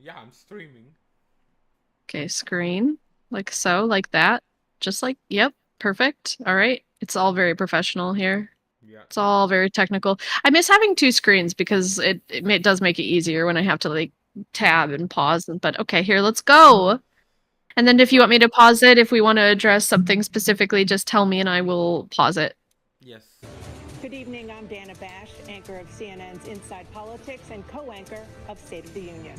Yeah, I'm streaming. Okay, screen. Like so, like that. Just like, yep, perfect. All right. It's all very professional here. Yeah. It's all very technical. I miss having two screens because it does make it easier when I have to like tab and pause. But okay, here, let's go. And then if you want So, me to pause it, if we want to address something specifically, just tell me and I will pause it. yes. Good evening. I'm Dana Bash, anchor of CNN's Inside Politics and co-anchor of State of the Union.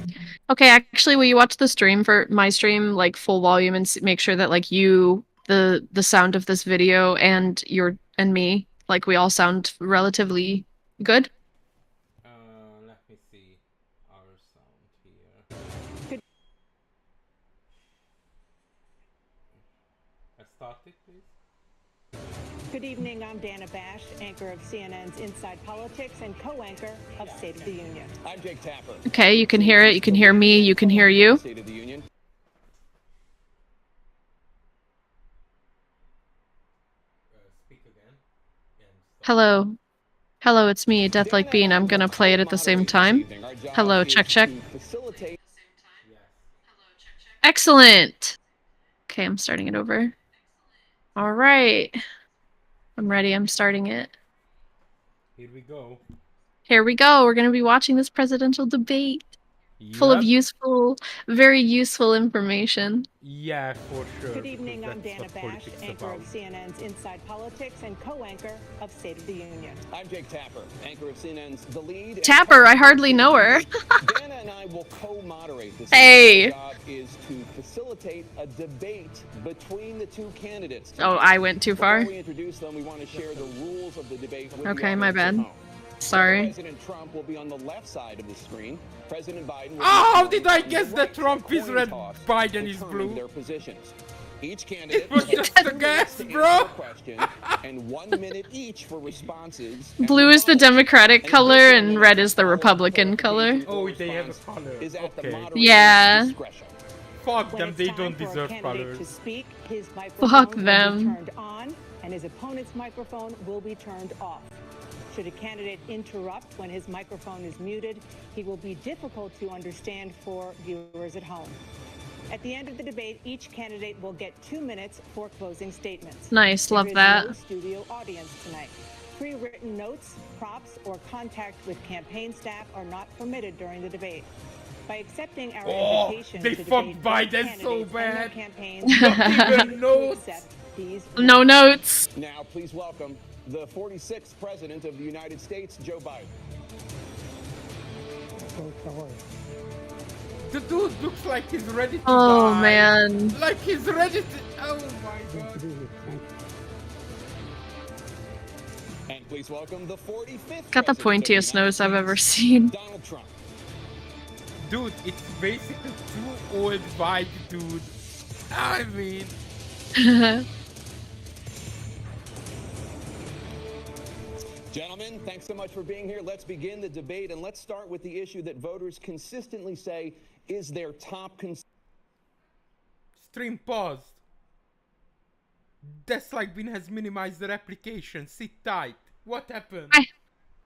Okay, actually, will you watch the stream for my stream, like full volume, and make sure that like you, the sound of this video, and your and me, like we all sound relatively good? Let me see our sound here. Good, Let's start it, please. good evening. I'm Dana Bash, anchor of CNN's Inside Politics and co-anchor of State of the Union. I'm Jake Tapper. Okay, you can hear it. You can hear me. You can hear you. State of the Union. Speak again. And start. Hello. Hello, it's me, Death Like Dana and Bean. I I'm will gonna play it at the same co-moderate this time. evening. Our job Hello, is check, check. to facilitate. Yes. Excellent. Okay, I'm starting it over. All right. I'm ready. I'm starting it. Here we go. Here we go. We're going to be watching this presidential debate full of Yep. useful, very useful information. Yeah, for sure. Good evening. Because I'm that's Dana what Bash, politics anchor about. of CNN's Inside Politics and co-anchor of State of the Union. I'm Jake Tapper, anchor of CNN's The Lead. and Tapper, I co-anchor of hardly State know of the her. Union. Dana and I will co-moderate this Hey. evening. Our job is to facilitate a debate between the two candidates. Oh, I went too far. Before we introduce them, we want to share the rules of the debate with Okay, the my audience at bad. home. Sorry. President Trump will be on the left side of the screen. President Biden will Oh, how be did I on guess the that right. Trump is Coin red, toss Biden is determine blue? their positions. Each It candidate was will just have a 2 guess, minutes to bro. answer a question and 1 minute each for responses. and Blue is the rebuttals. Democratic An color additional and minute red for is the follow-up Republican color. clarification or Oh, they have a response color. is at the Okay. moderator's Yeah. discretion. Fuck When them, it's they time don't for a deserve candidate to colors. speak, his Fuck microphone will them. be turned on and his opponent's microphone will be turned off. Should a candidate interrupt when his microphone is muted, he will be difficult to understand for viewers at home. At the end of the debate, each candidate will get 2 minutes for closing statements. Nice, love There is that. no studio audience tonight. Pre-written notes, props, or contact with campaign staff are not permitted during the debate. By accepting our Oh, invitation they to fucked debate both Biden so candidates and their bad. campaigns, Not even to notes. accept these No rules. notes. Now, please welcome the 46th President of the United States, Joe Biden. The dude looks like he's ready to Oh, die. man. Like he's ready to. Oh my god. And please welcome the 45th Got the President of the pointiest United nose I've ever States, seen. Donald Trump. Dude, it's basically two old white dude. I mean, Gentlemen, thanks so much for being here. Let's begin the debate, and let's start with the issue that voters consistently say is their top concern. stream paused. That's like Bin has minimized the replication. Sit tight. What happened?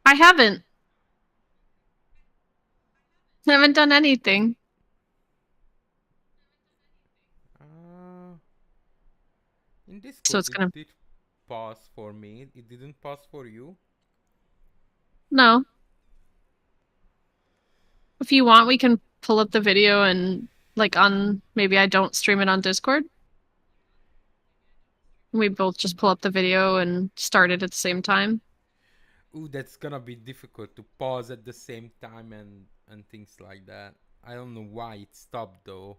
I haven't. I haven't done anything. In this So it's gonna. it did pause for me. It didn't pause for you. No. If you want, we can pull up the video and, like, on. Maybe I don't stream it on Discord. We both just pull up the video and start it at the same time. Ooh, that's gonna be difficult to pause at the same time and things like that. I don't know why it stopped though.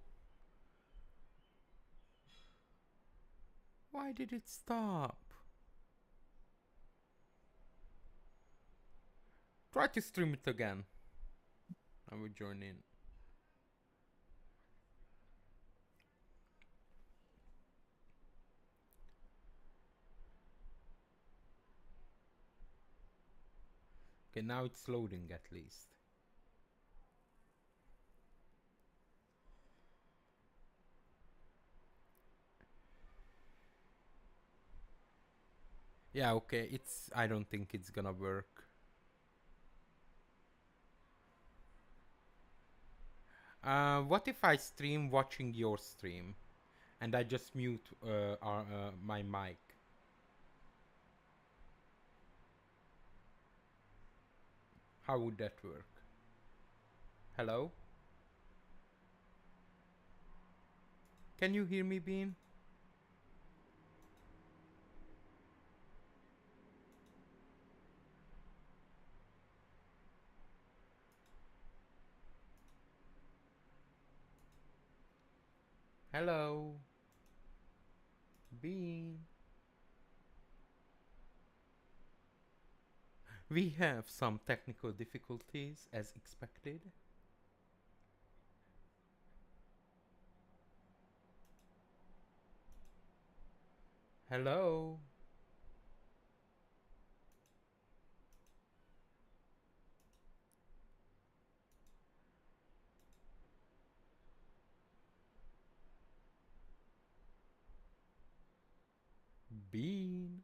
Why did it stop? Try to stream it again. I will join in. Okay, now it's loading at least. Yeah, okay, I don't think it's gonna work. What if I stream watching your stream, and I just mute my mic? How would that work? Hello? Can you hear me, Bean? Hello? Bean? We have some technical difficulties as expected. Hello? Bean?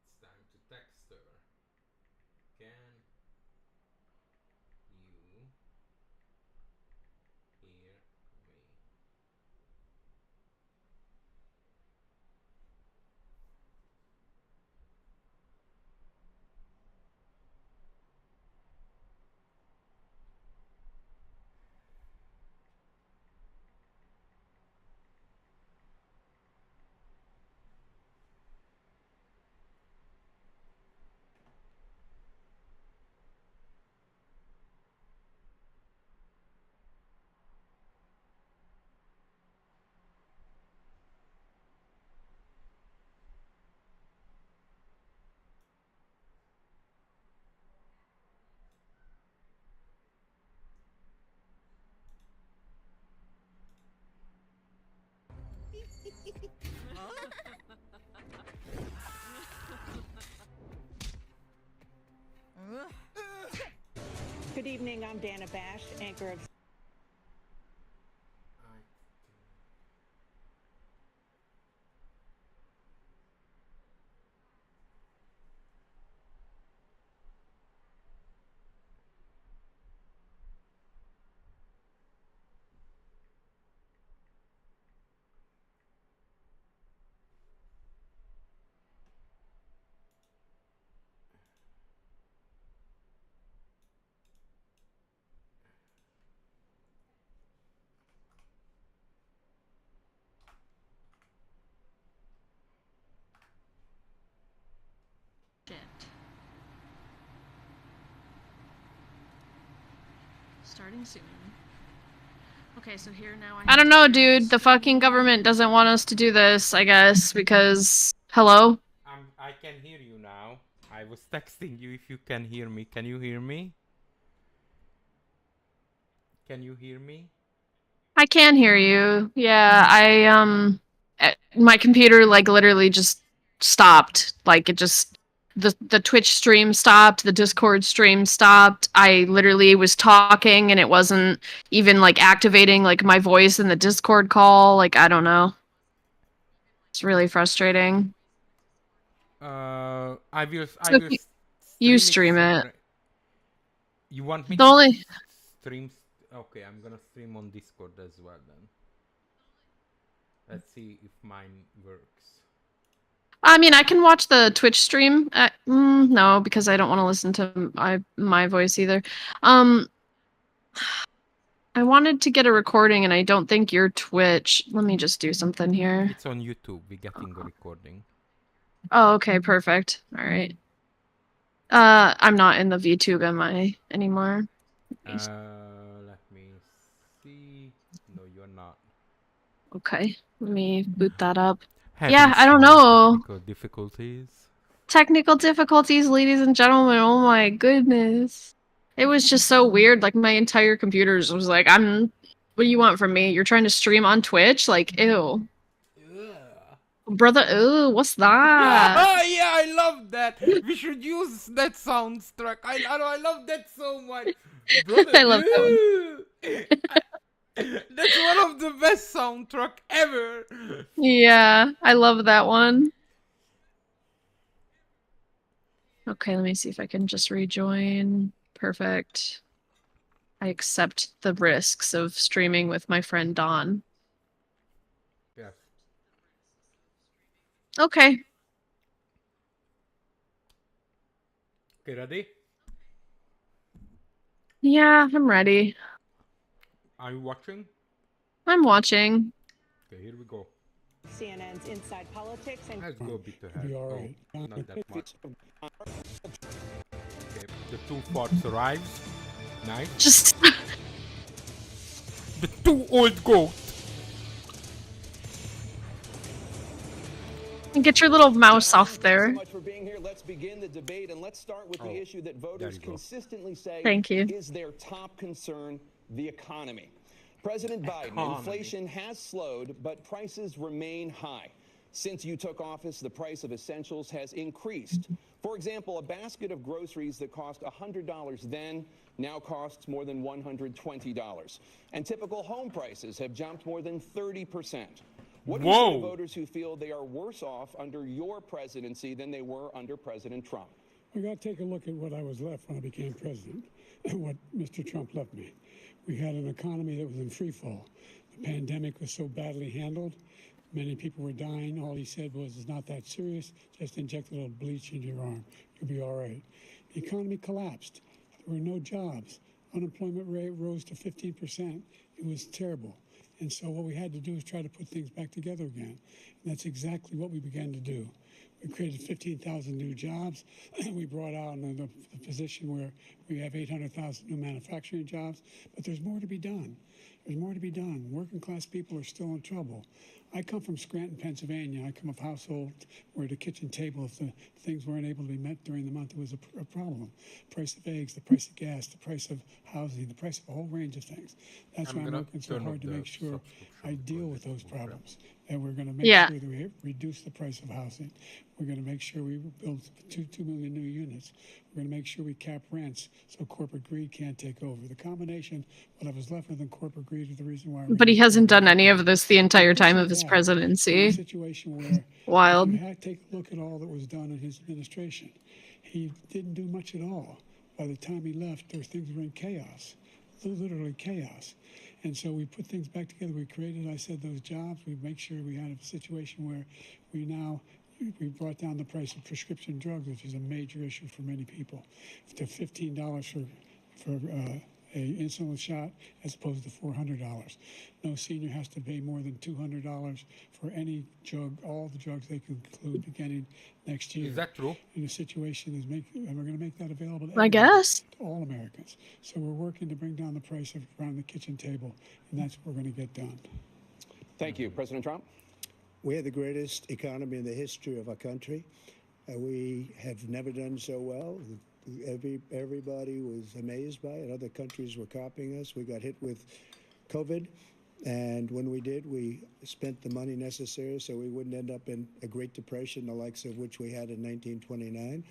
It's time to text her. Can you hear me? Good evening. I'm Dana Bash, anchor of Shit. Starting soon. Okay, so here now I don't know, dude. The fucking government doesn't want us to do this, I guess, because... Hello? I can hear you now. I was texting you if you can hear me. Can you hear me? Can you hear me? I can hear you. Yeah, my computer, like, literally just stopped. Like, it just... The Twitch stream stopped, the Discord stream stopped. I literally was talking and it wasn't even, like, activating, like, my voice in the Discord call. Like, I don't know. It's really frustrating. I will You stream stream it. You want me The to only... stream? Okay, I'm gonna stream on Discord as well then. Let's see if mine works. I mean, I can watch the Twitch stream. No, because I don't want to listen to my voice either. I wanted to get a recording, and I don't think your Twitch. Let me just do something here. It's on YouTube. We're getting a recording. Oh, okay, perfect. All right. I'm not in the VTube, am I, anymore? Let me see. No, you're not. Okay, let me boot that up. Having Yeah, I don't some know. technical difficulties. Technical difficulties, ladies and gentlemen. Oh my goodness. It was just so weird. Like, my entire computer was like, what do you want from me? You're trying to stream on Twitch? Like, ew. Brother, ew, what's that? Yeah, I love that. We should use that soundtrack. I love that so much. Brother, I love that one. That's one of the best soundtrack ever. Yeah, I love that one. Okay, let me see if I can just rejoin. Perfect. I accept the risks of streaming with my friend Dawn. Yes. Okay. Okay, ready? Yeah, I'm ready. Are you watching? I'm watching. Okay, here we go. CNN's Inside Politics and Let's go a bit ahead. be all right. Oh, not that much. Okay, the two forts arrives. Nice. Just The two old goats. get your little mouse off Thanks there. so much for being here. Let's begin the debate, and let's start with the issue that voters you go. consistently say Thank you. is their top concern, the economy. President Biden, Economy. inflation has slowed, but prices remain high. Since you took office, the price of essentials has increased. For example, a basket of groceries that cost $100 then now costs more than $120. And typical home prices have jumped more than 30%. What do you say to Whoa. voters who feel they are worse off under your presidency than they were under President Trump? We got to take a look at what I was left when I became president and what Mr. Trump left me. We had an economy that was in free fall. The pandemic was so badly handled. Many people were dying. All he said was, it's not that serious. Just inject a little bleach into your arm. You'll be all right. The economy collapsed. There were no jobs. Unemployment rate rose to 15%. It was terrible. And so what we had to do is try to put things back together again. And that's exactly what we began to do. We created 15,000 new jobs. We brought out the position where we have 800,000 new manufacturing jobs. But there's more to be done. There's more to be done. Working class people are still in trouble. I come from Scranton, Pennsylvania. I come of a household where the kitchen table, if the things weren't able to be met during the month, it was a problem. Price of eggs, the price of gas, the price of housing, the price of a whole range of things. That's why I'm gonna working so turn hard off to the make sure I subscription deal for with this those program. problems. And we're going to make Yeah. sure that we reduce the price of housing. We're going to make sure we build 2 million new units. We're going to make sure we cap rents so corporate greed can't take over. The combination, what I was left with in corporate greed is the reason why. But he hasn't done any of this the entire time of his In a presidency. situation where Wild. if you had to take a look at all that was done in his administration, he didn't do much at all. By the time he left, things were in chaos, literally chaos. And so we put things back together. We created, I said, those jobs. We make sure we had a situation where we brought down the price of prescription drugs, which is a major issue for many people, to $15 for a insulin shot as opposed to $400. No senior has to pay more than $200 for any drug, all the drugs they can include beginning next year. Is that true? And the situation is and we're going to make that available to I everybody, guess. to all Americans. So we're working to bring down the price of around the kitchen table, and that's what we're going to get done. Thank you. President Trump? We have the greatest economy in the history of our country. We have never done so well. Everybody was amazed by it. Other countries were copying us. We got hit with COVID, and when we did, we spent the money necessary so we wouldn't end up in a Great Depression, the likes of which we had in 1929.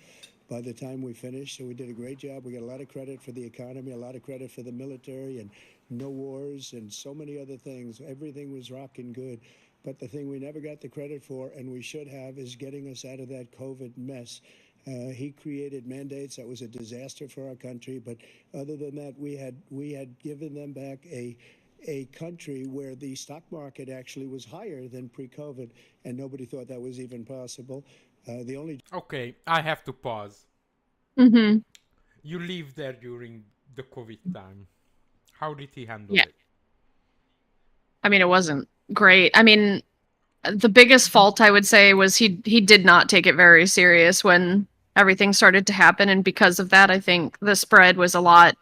By the time we finished, so we did a great job. We got a lot of credit for the economy, a lot of credit for the military, and no wars, and so many other things. Everything was rocking good. But the thing we never got the credit for, and we should have, is getting us out of that COVID mess. He created mandates that was a disaster for our country. But other than that, we had given them back a country where the stock market actually was higher than pre-COVID, and nobody thought that was even possible. The only Okay, I have to pause. Mm-hmm. You lived there during the COVID time. How did he handle Yeah. it? I mean, it wasn't great. I mean, the biggest fault I would say was he did not take it very serious when everything started to happen, and because of that, I think the spread was a lot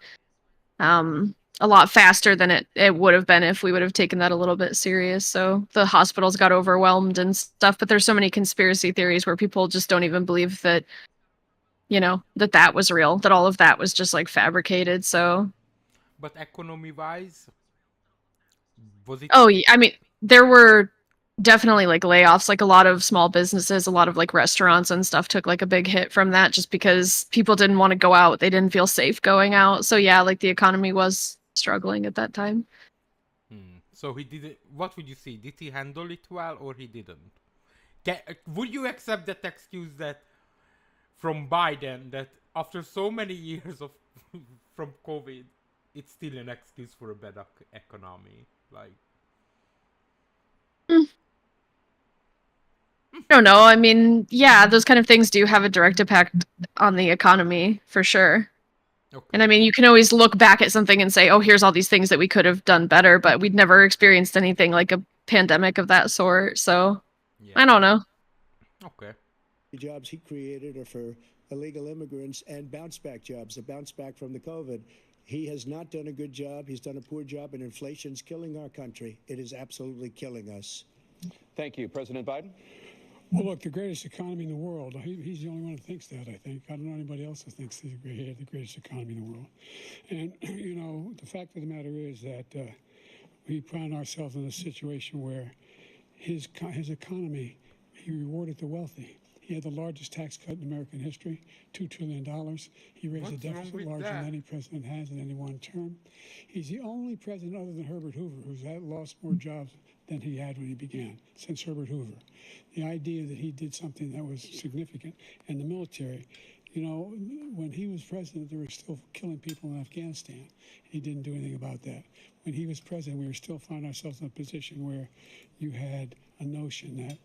faster than it would have been if we would have taken that a little bit serious. So the hospitals got overwhelmed and stuff, but there's so many conspiracy theories where people just don't even believe that, that was real, that all of that was just like fabricated. So But economy-wise, was it? oh, I mean, there were definitely like layoffs, like a lot of small businesses, a lot of like restaurants and stuff took like a big hit from that just because people didn't want to go out. They didn't feel safe going out. So yeah, like the economy was struggling at that time. So he didn't. What would you say? Did he handle it well or he didn't? Would you accept that excuse that from Biden that after so many years of from COVID, it's still an excuse for a bad economy? Like, I don't know. I mean, yeah, those kind of things do have a direct impact on the economy for sure. okay. And I mean, you can always look back at something and say, oh, here's all these things that we could have done better, but we'd never experienced anything like a pandemic of that sort. So Yeah. I don't know. Okay. The jobs he created are for illegal immigrants and bounce back jobs, a bounce back from the COVID. He has not done a good job. He's done a poor job, and inflation's killing our country. It is absolutely killing us. Thank you. President Biden? Well, look, the greatest economy in the world. He's the only one who thinks that, I think. I don't know anybody else who thinks he had the greatest economy in the world. And, you know, the fact of the matter is that we found ourselves in a situation where his economy, he rewarded the wealthy. He had the largest tax cut in American history, $2 trillion. He raised What's a wrong deficit with larger that? than any president has in any one term. He's the only president other than Herbert Hoover who's lost more jobs than he had when he began, since Herbert Hoover. The idea that he did something that was significant, and the military, you know, when he was president, they were still killing people in Afghanistan. He didn't do anything about that. When he was president, we were still finding ourselves in a position where you had a notion that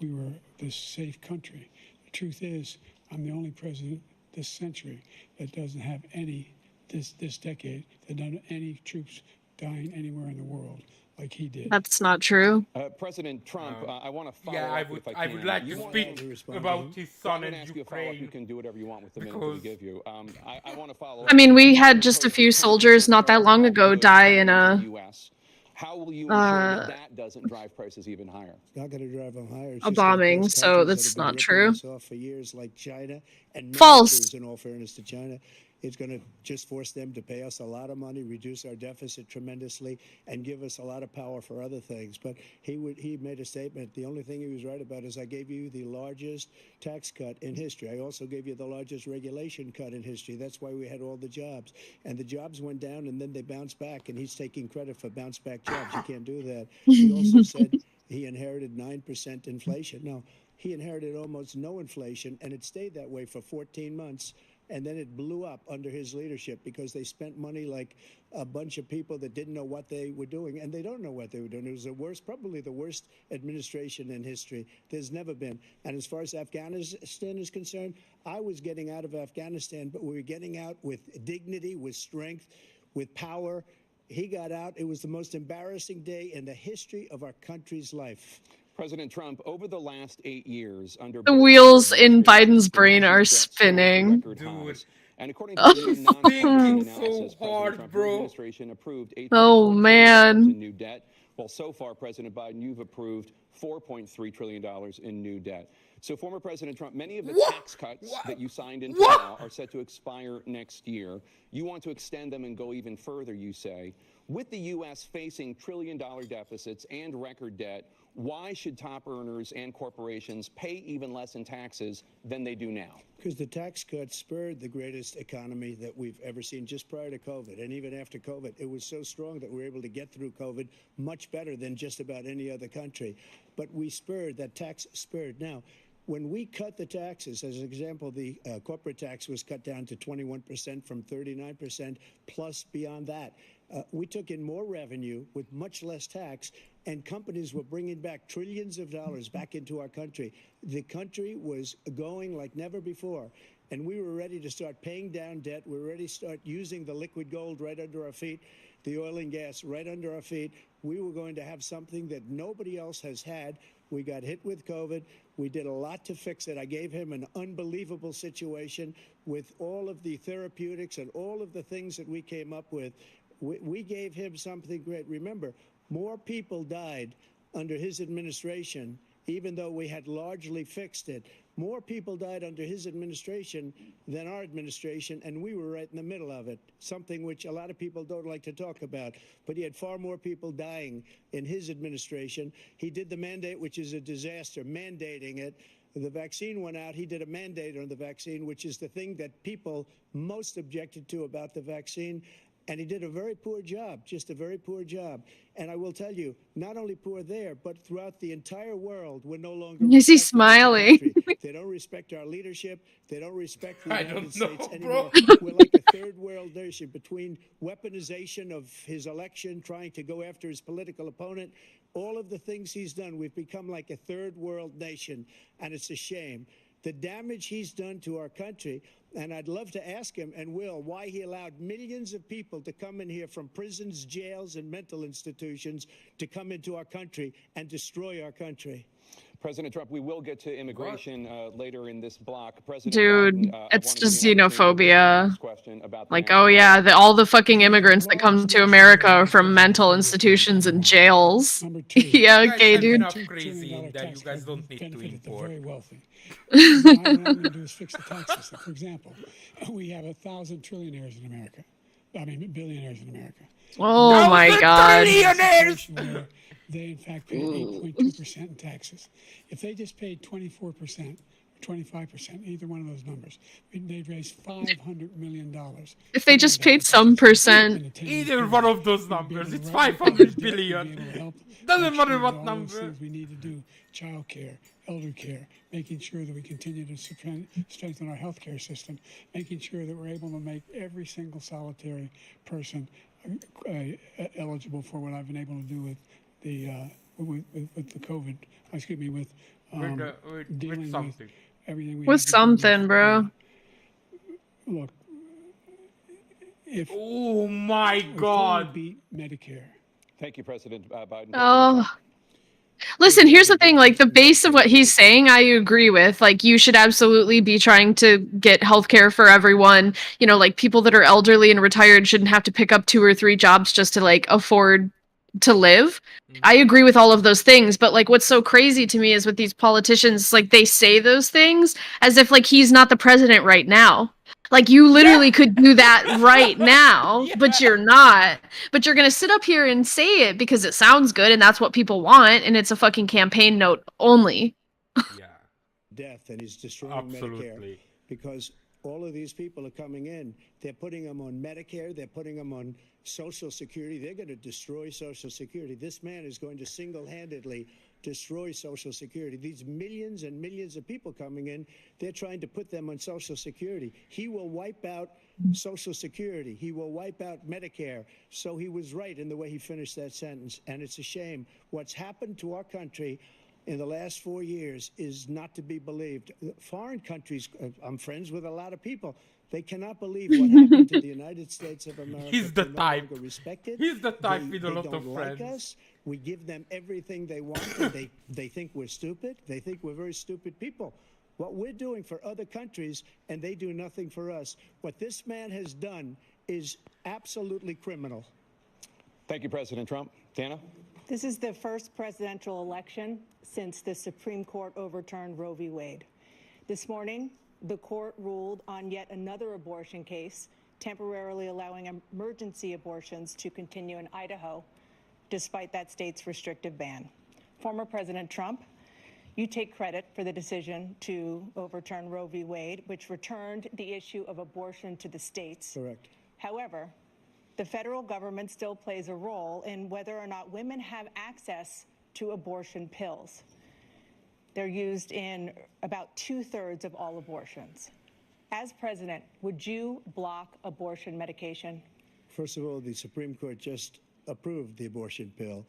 we were this safe country. The truth is, I'm the only president this century that doesn't have any, this decade, that doesn't have any troops dying anywhere in the world like he did. That's not true. President Trump, I want to follow Yeah, up if I can. I would like You to want speak to respond to about him? his Well, son I'm going and to ask you a follow-up. You Ukraine. can do whatever you want with the minute that we Because- give you. I want to follow up. I mean, we had You just a impose few 20% soldiers not that tariff long on ago goods die coming in into a the US. How will you ensure that doesn't drive prices even higher? It's not going to drive them higher. It's a just gonna bombing, force so countries that that's have been not ripping true. us off for years, like China and many False. others, in all fairness to China. It's going to just force them to pay us a lot of money, reduce our deficit tremendously, and give us a lot of power for other things. But he made a statement. The only thing he was right about is I gave you the largest tax cut in history. I also gave you the largest regulation cut in history. That's why we had all the jobs. And the jobs went down, and then they bounced back, and he's taking credit for bounce back jobs. You can't do that. He also said he inherited 9% inflation. No, he inherited almost no inflation, and it stayed that way for 14 months. And then it blew up under his leadership because they spent money like a bunch of people that didn't know what they were doing. And they don't know what they were doing. It was the worst, probably the worst administration in history. There's never been. And as far as Afghanistan is concerned, I was getting out of Afghanistan, but we were getting out with dignity, with strength, with power. He got out. It was the most embarrassing day in the history of our country's life. President Trump, over the last 8 years, under The both wheels in administrations, Biden's the brain national are debt surged to spinning. record Dude. highs. And according to a new non-partisan Thinking so analysis, hard, President Trump, bro. your administration approved $8.4 Oh, trillion man. in new debt. Well, so far, President Biden, you've approved $4.3 trillion in new debt. So, former President Trump, many of the tax cuts that you signed into law are set to expire next year. You want to extend them and go even further, you say. With the U.S. facing trillion-dollar deficits and record debt, why should top earners and corporations pay even less in taxes than they do now? Because the tax cuts spurred the greatest economy that we've ever seen just prior to COVID. And even after COVID, it was so strong that we were able to get through COVID much better than just about any other country. But we spurred, that tax spurred. Now, when we cut the taxes, as an example, the corporate tax was cut down to 21% from 39%, plus beyond that. We took in more revenue with much less tax, and companies were bringing back trillions of dollars back into our country. The country was going like never before, and we were ready to start paying down debt. We were ready to start using the liquid gold right under our feet, the oil and gas right under our feet. We were going to have something that nobody else has had. We got hit with COVID. We did a lot to fix it. I gave him an unbelievable situation with all of the therapeutics and all of the things that we came up with. We gave him something great. Remember, more people died under his administration, even though we had largely fixed it. More people died under his administration than our administration, and we were right in the middle of it, something which a lot of people don't like to talk about. But he had far more people dying in his administration. He did the mandate, which is a disaster, mandating it. The vaccine went out. He did a mandate on the vaccine, which is the thing that people most objected to about the vaccine. And he did a very poor job, just a very poor job. And I will tell you, not only poor there, but throughout the entire world, we're no longer Is he respected as a smiling? country. They don't respect our leadership. They don't respect the I United don't know, States bro. anymore. We're like a third world nation between weaponization of his election, trying to go after his political opponent, all of the things he's done. We've become like a third world nation, and it's a shame. The damage he's done to our country, and I'd love to ask him, and will, why he allowed millions of people to come in here from prisons, jails, and mental institutions to come into our country and destroy our country. President Trump, we will get to immigration later in this block. President Dude, Biden, I it's wanted to just give you an opportunity to xenophobia. this question about the Like, oh national yeah, debt. all the fucking immigrants that come to America are from mental institutions and jails. Number two, Yeah, You guys okay, have dude. enough $2 crazy trillion in there. You tax guys cut don't need to benefited the import. very wealthy. What I'm going to do is fix the taxes. So, for example, we have 1,000 trillionaires in America. I mean, billionaires in America. Oh my Thousand god. trillionaires! Where they, in fact, pay 8.2% in taxes. If they just paid 24%, 25%, either one of those numbers, they'd raise $500 million. If they just paid some percent. Either one of those numbers, it's 500 billion. Doesn't matter what number. We need to do child care, elder care, making sure that we continue to strengthen our healthcare system, making sure that we're able to make every single solitary person eligible for what I've been able to do with the with the COVID. Excuse me, with dealing with something. everything we With had to do something, bro. Look, if Oh my we fully god. beat Medicare. Thank you, President Biden. Oh. Listen, here's the thing, like, the base of what he's saying, I agree with. Like, you should absolutely be trying to get healthcare for everyone. You know, like, people that are elderly and retired shouldn't have to pick up 2 or 3 jobs just to, like, afford to live. I agree with all of those things, but, like, what's so crazy to me is with these politicians, like, they say those things as if, like, he's not the president right now. Like, you literally could do that right now, but you're not. But you're gonna sit up here and say it because it sounds good and that's what people want, and it's a fucking campaign note only. Yeah, Death, and he's destroying absolutely. Medicare because all of these people are coming in. They're putting them on Medicare. They're putting them on Social Security. They're going to destroy Social Security. This man is going to single-handedly destroy Social Security. These millions and millions of people coming in, they're trying to put them on Social Security. He will wipe out Social Security. He will wipe out Medicare. So he was right in the way he finished that sentence. And it's a shame. What's happened to our country in the last 4 years is not to be believed. Foreign countries, I'm friends with a lot of people. They cannot believe what happened to the United States of America. He's the They're no type. longer respected. He's the type with a They lot of don't like friends. us. We give them everything they want, and they think we're stupid. They think we're very stupid people. What we're doing for other countries, and they do nothing for us. What this man has done is absolutely criminal. Thank you, President Trump. Dana? This is the first presidential election since the Supreme Court overturned Roe v. Wade. This morning, the court ruled on yet another abortion case, temporarily allowing emergency abortions to continue in Idaho, despite that state's restrictive ban. Former President Trump, you take credit for the decision to overturn Roe v. Wade, which returned the issue of abortion to the states. Correct. However, the federal government still plays a role in whether or not women have access to abortion pills. They're used in about 2/3 of all abortions. As president, would you block abortion medication? First of all, the Supreme Court just approved the abortion pill,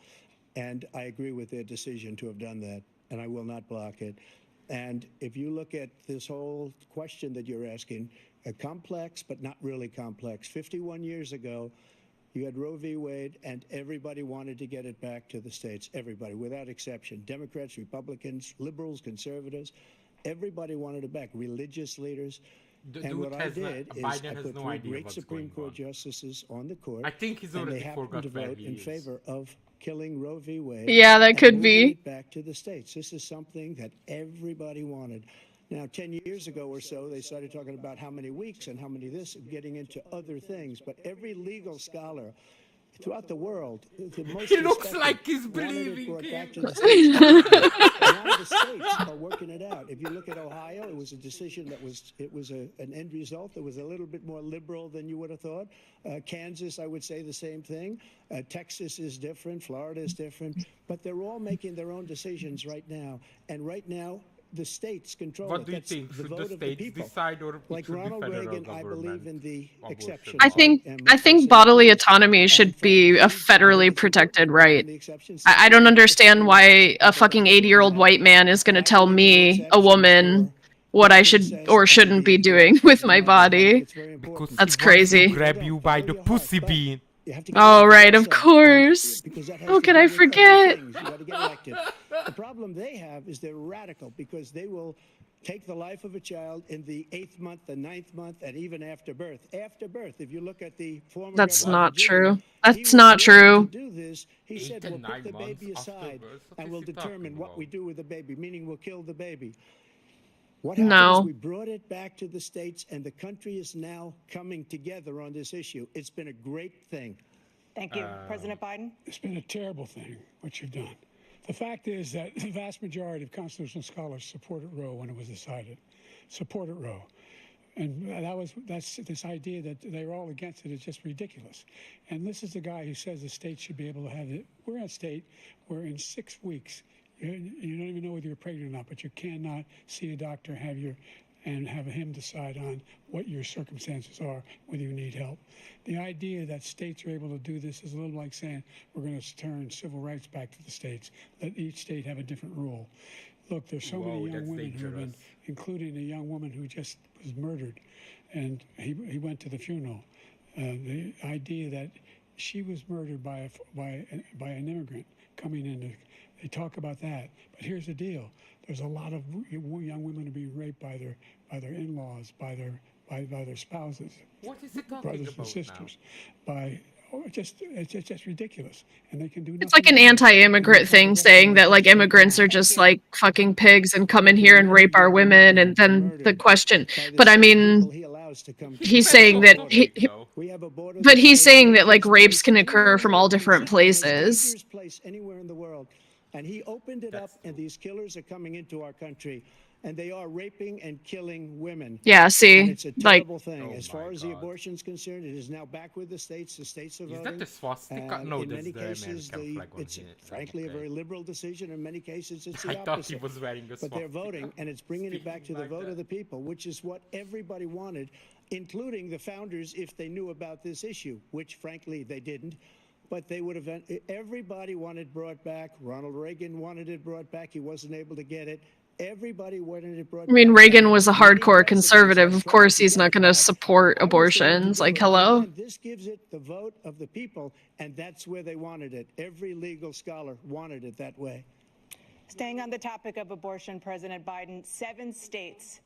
and I agree with their decision to have done that, and I will not block it. And if you look at this whole question that you're asking, complex but not really complex. 51 years ago, you had Roe v. Wade, and everybody wanted to get it back to the states. Everybody, without exception. Democrats, Republicans, liberals, conservatives. Everybody wanted it back. Religious leaders. And what I did is I put 3 great Supreme Court justices on the court. I think he's already and they happened forgot to where vote he in is. favor of killing Roe v. Wade. Yeah, that and could moving be. it back to the states. This is something that everybody wanted. Now, 10 years ago or so, they started talking about how many weeks and how many this, getting into other things. But every legal scholar throughout the world, the most He looks respected, like he's wanted it believing brought him. back to the states. A lot of the states are working it out. If if you look at Ohio, it was a decision that was an end result that was a little bit more liberal than you would have thought. Kansas, I would say the same thing. Texas is different. Florida is different. But they're all making their own decisions right now. And right now, the states control What it. do you That's think? the Should the vote of the states people. decide, or Like should Ronald the federal Reagan, I government believe in the abortion? exceptions. I think bodily autonomy should be a federally protected right. I don't understand why a fucking 80-year-old white man is going to tell me, a woman, what I should or shouldn't be doing with my body. Because That's he wants to crazy. grab you by the pussy bean. Oh, right, of course. How could I forget? You got to get elected. The problem they have is they're radical because they will take the life of a child in the 8th month, the 9th month, and even after birth. After birth, if you look at the former That's governor of not Virginia, true. he That's was not willing true. to do this. He 8 said, and we'll put 9 the baby months after aside birth? What and is we'll he talking determine what about? we do with the baby, meaning we'll kill the baby. What happened No. is we brought it back to the states, and the country is now coming together on this issue. It's been a great thing. Thank you. President Biden? It's been a terrible thing, what you've done. The fact is that the vast majority of constitutional scholars supported Roe when it was decided. Supported Roe. And that's this idea that they're all against it is just ridiculous. And this is the guy who says the state should be able to have it. We're in a state where in 6 weeks, you don't even know whether you're pregnant or not, but you cannot see a doctor, and have him decide on what your circumstances are, whether you need help. The idea that states are able to do this is a little like saying we're going to turn civil rights back to the states, let each state have a different rule. Look, there's so many young that's women who have been, dangerous. including a young woman who just was murdered, and he went to the funeral. The idea that she was murdered by an immigrant coming in, they talk about that. But here's the deal: there's a lot of young women who are being raped by their in-laws, by their spouses, What is he talking brothers about and sisters, it's just ridiculous, and they can do nothing. It's like an about it. anti-immigrant thing saying that like immigrants are just like fucking pigs and come in here and rape our women, and then the question, but I mean, he's saying that but he's saying that like rapes can occur from all different places. Anywhere in the world. And he opened it up, and these killers are coming into our country, and they are raping and killing women. Yeah, And see, it's a like, terrible thing. Oh As far my as the God. abortion's concerned, it is now back with the states. The states are Is voting. that the swastika? And No, in that's many the cases, American flag on it's here. frankly a Okay. very liberal decision. In many cases, it's the I thought he opposite. was wearing a But they're swastika. voting, and it's bringing it back to Speaking the like vote that. of the people, which is what everybody wanted, including the founders, if they knew about this issue, which frankly they didn't. But they would have. Everybody wanted brought back. Ronald Reagan wanted it brought back. He wasn't able to get it. Everybody wanted it brought back. I mean, Reagan was a Many hardcore presidents conservative. have Of tried course, to he's get not it going to back. support I was the one to abortions. do Like, it. hello? Again, this gives it the vote of the people, and that's where they wanted it. Every legal scholar wanted it that way. Staying on the topic of abortion, President Biden, 7 states,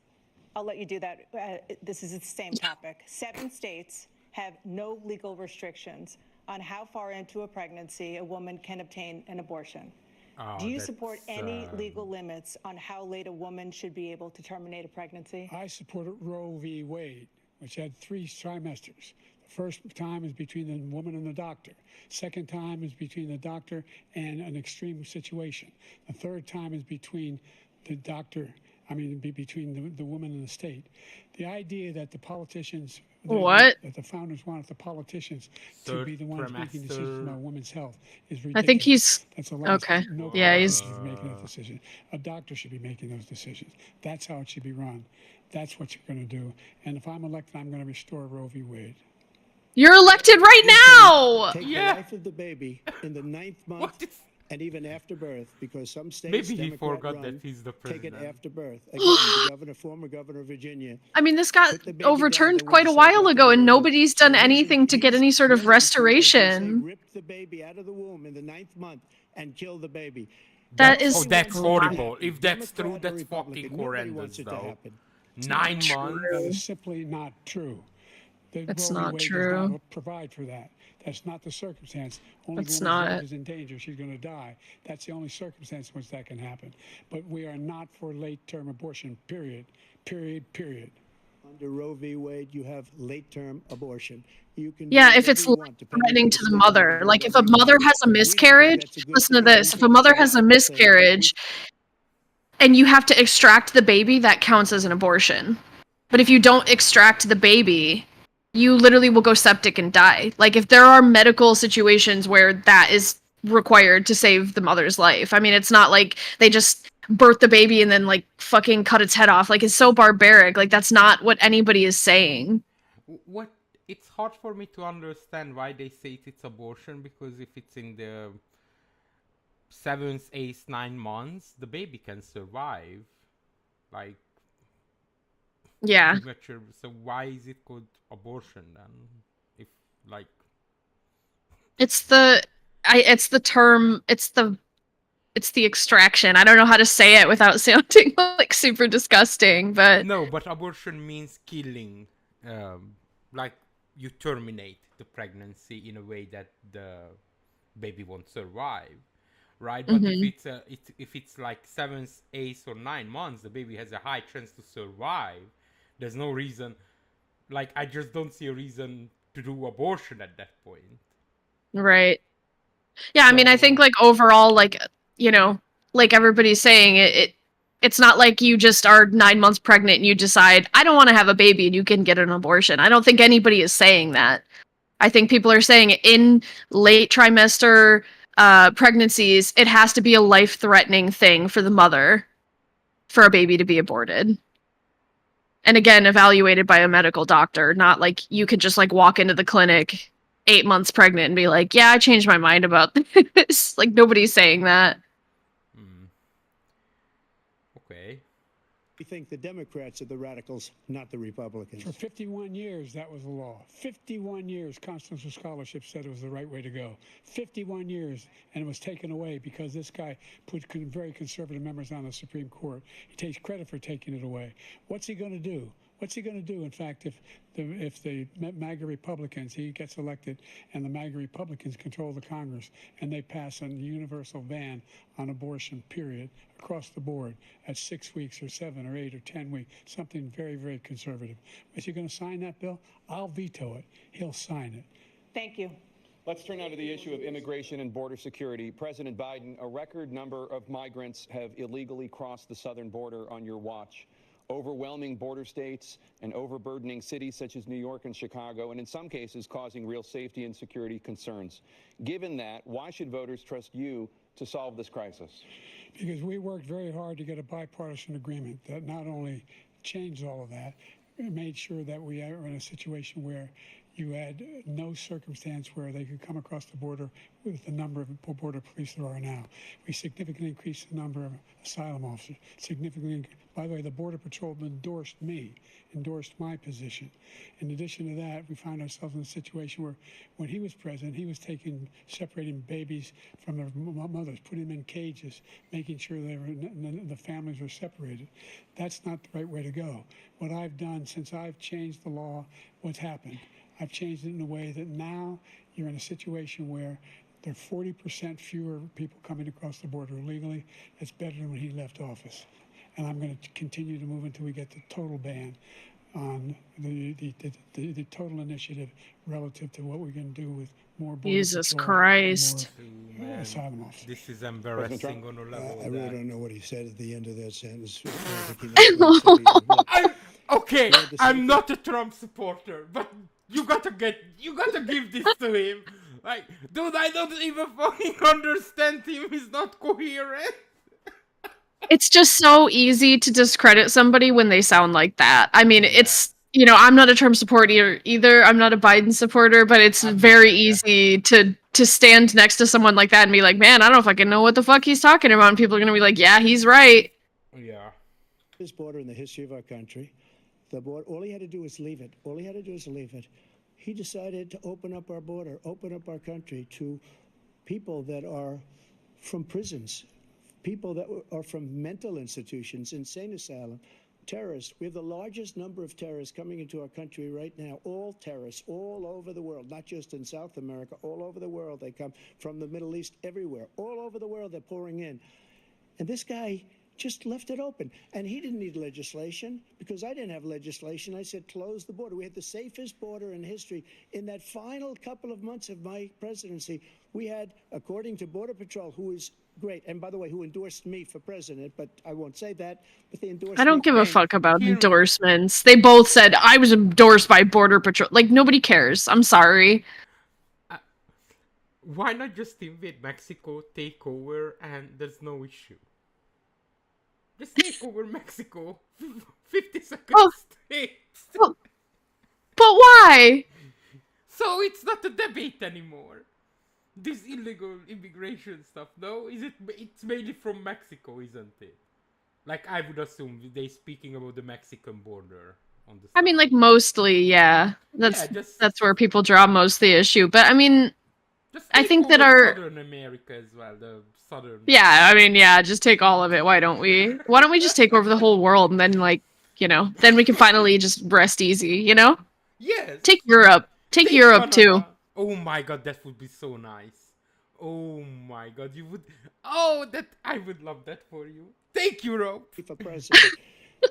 I'll let you do that. This is the same topic. 7 states have no legal restrictions on how far into a pregnancy a woman can obtain an abortion. Oh, Do you support that's, any legal limits on how late a woman should be able to terminate a pregnancy? I supported Roe v. Wade, which had 3 trimesters. The first time is between the woman and the doctor. Second time is between the doctor and an extreme situation. The third time is between the doctor, between the woman and the state. The idea that the politicians, What? that the founders wanted the politicians to Third be the ones making trimester. decisions about women's health is ridiculous. I think he's That's a lot. okay. No Yeah, person he's should be making that decision. A doctor should be making those decisions. That's how it should be run. That's what you're going to do. And if I'm elected, I'm going to restore Roe v. Wade. you're elected right now. Take Yeah. the life of the baby in the 9th month What is- and even after birth, because some states, Maybe he Democrat forgot run, that he's the take it president. after birth. Again, the former governor of Virginia. I mean, this got Put the baby overturned down, they quite a wouldn't while celebrate ago, the and baby. nobody's done So anything to get any sort of willing to, as you say, restoration. rip the baby out of the womb in the 9th month and kill the baby. That is Oh, that's Nobody wants it to horrible. happen. If that's true, Democrat or that's Republican, fucking nobody horrendous, wants it to though. happen. 9 months? That is simply not true. That's Roe v. not Wade true. does not provide for that. That's not the circumstance. Only That's the woman's not. life is in danger. She's going to die. That's the only circumstance in which that can happen. But we are not for late-term abortion, period. Period, period. Under Roe v. Wade, you have late-term abortion. You can Yeah, do if it's whatever you want, depending threatening on to the the state, mother. do Like if a whatever you mother want. has a We think miscarriage, that's a good listen to thing. this. We If a think mother it's a has a wonderful thing. miscarriage and you have to extract the baby, that counts as an abortion. But if you don't extract the baby, you literally will go septic and die. Like, if there are medical situations where that is required to save the mother's life. I mean, it's not like they just birth the baby and then, like, fucking cut its head off. Like, it's so barbaric. Like, that's not what anybody is saying. What? It's hard for me to understand why they say it's abortion, because if it's in the 7th, 8th, 9 months, the baby can survive. Like, Yeah. premature. So why is it called abortion then? If, like, It's the extraction. I don't know how to say it without sounding like super disgusting, but no, but abortion means killing. Like, you terminate the pregnancy in a way that the baby won't survive, right? But if it's like 7th, 8th, or 9 months, the baby has a high chance to survive. There's no reason. Like, I just don't see a reason to do abortion at that point. right. Yeah, I mean, I think, like, overall, like, you know, like everybody's saying, it's not like you just are 9 months pregnant and you decide, I don't want to have a baby, and you can get an abortion. I don't think anybody is saying that. I think people are saying in late trimester pregnancies, it has to be a life-threatening thing for the mother for a baby to be aborted. And again, evaluated by a medical doctor, not like you could just, like, walk into the clinic 8 months pregnant and be like, yeah, I changed my mind about this. Like, nobody's saying that. Okay. We think the Democrats are the radicals, not the Republicans. For 51 years, that was the law. 51 years, constitutional scholarship said it was the right way to go. 51 years, and it was taken away because this guy put very conservative members on the Supreme Court. He takes credit for taking it away. What's he going to do? What's he going to do, in fact, if the MAGA Republicans, he gets elected, and the MAGA Republicans control the Congress, and they pass a universal ban on abortion, period, across the board at 6 weeks or 7 or 8 or 10 weeks, something very, very conservative. Is he going to sign that bill? I'll veto it. He'll sign it. Thank you. Let's turn now to the issue of immigration and border security. President Biden, a record number of migrants have illegally crossed the southern border on your watch. Overwhelming border states and overburdening cities such as New York and Chicago, and in some cases causing real safety and security concerns. Given that, why should voters trust you to solve this crisis? Because we worked very hard to get a bipartisan agreement that not only changed all of that, it made sure that we are in a situation where you had no circumstance where they could come across the border with the number of border police there are now. We significantly increased the number of asylum officers. By the way, the Border Patrol endorsed my position. In addition to that, we found ourselves in a situation where when he was president, he was separating babies from their mothers, putting them in cages, making sure the families were separated. That's not the right way to go. What I've done since I've changed the law, what's happened? I've changed it in a way that now you're in a situation where there are 40% fewer people coming across the border illegally. That's better than when he left office. And I'm going to continue to move until we get the total ban on the total initiative relative to what we're going to do with more border Jesus patrol Christ. and more asylum officers. This is embarrassing on a level. I really don't know what he said at the end of that sentence. I think he knows what he said. Okay, I'm not a Trump supporter, but you gotta give this to him. Like, dude, I don't even fucking understand him. He's not coherent. It's just so easy to discredit somebody when they sound like that. I mean, it's, I'm not a Trump supporter either. I'm not a Biden supporter, but it's very easy to stand next to someone like that and be like, man, I don't fucking know what the fuck he's talking about. And people are going to be like, yeah, he's right. Yeah. This border in the history of our country, the border, all he had to do was leave it. All he had to do is leave it. He decided to open up our border, open up our country to people that are from prisons, people that are from mental institutions, insane asylum, terrorists. We have the largest number of terrorists coming into our country right now, all terrorists, all over the world, not just in South America, all over the world. They come from the Middle East, everywhere, all over the world they're pouring in. And this guy just left it open. And he didn't need legislation because I didn't have legislation. I said, close the border. We had the safest border in history. In that final couple of months of my presidency, we had, according to Border Patrol, who is great. And by the way, who endorsed me for president, but I won't say that. But they endorsed I me. don't give a And fuck about Here- endorsements. They both said I was endorsed by Border Patrol. Like, nobody cares. I'm sorry. Why not just invade Mexico, take over, and there's no issue? Just take over Mexico. 50-second Oh. states. But why? So it's not a debate anymore. This illegal immigration stuff, no? It's mainly from Mexico, isn't it? Like, I would assume they speaking about the Mexican border on the I mean, side. like, mostly, yeah. That's just where people draw most of the issue. But I mean, just I take think that over our Southern America as well, the southern. yeah, I mean, yeah, just take all of it. Why don't we? Why don't we just take over the whole world and then, like, then we can finally just rest easy, Yes. Take Europe. Take Europe too. Canada. Oh my god, that would be so nice. Oh my god, you would. Oh, that I would love that for you. Take Europe. for president.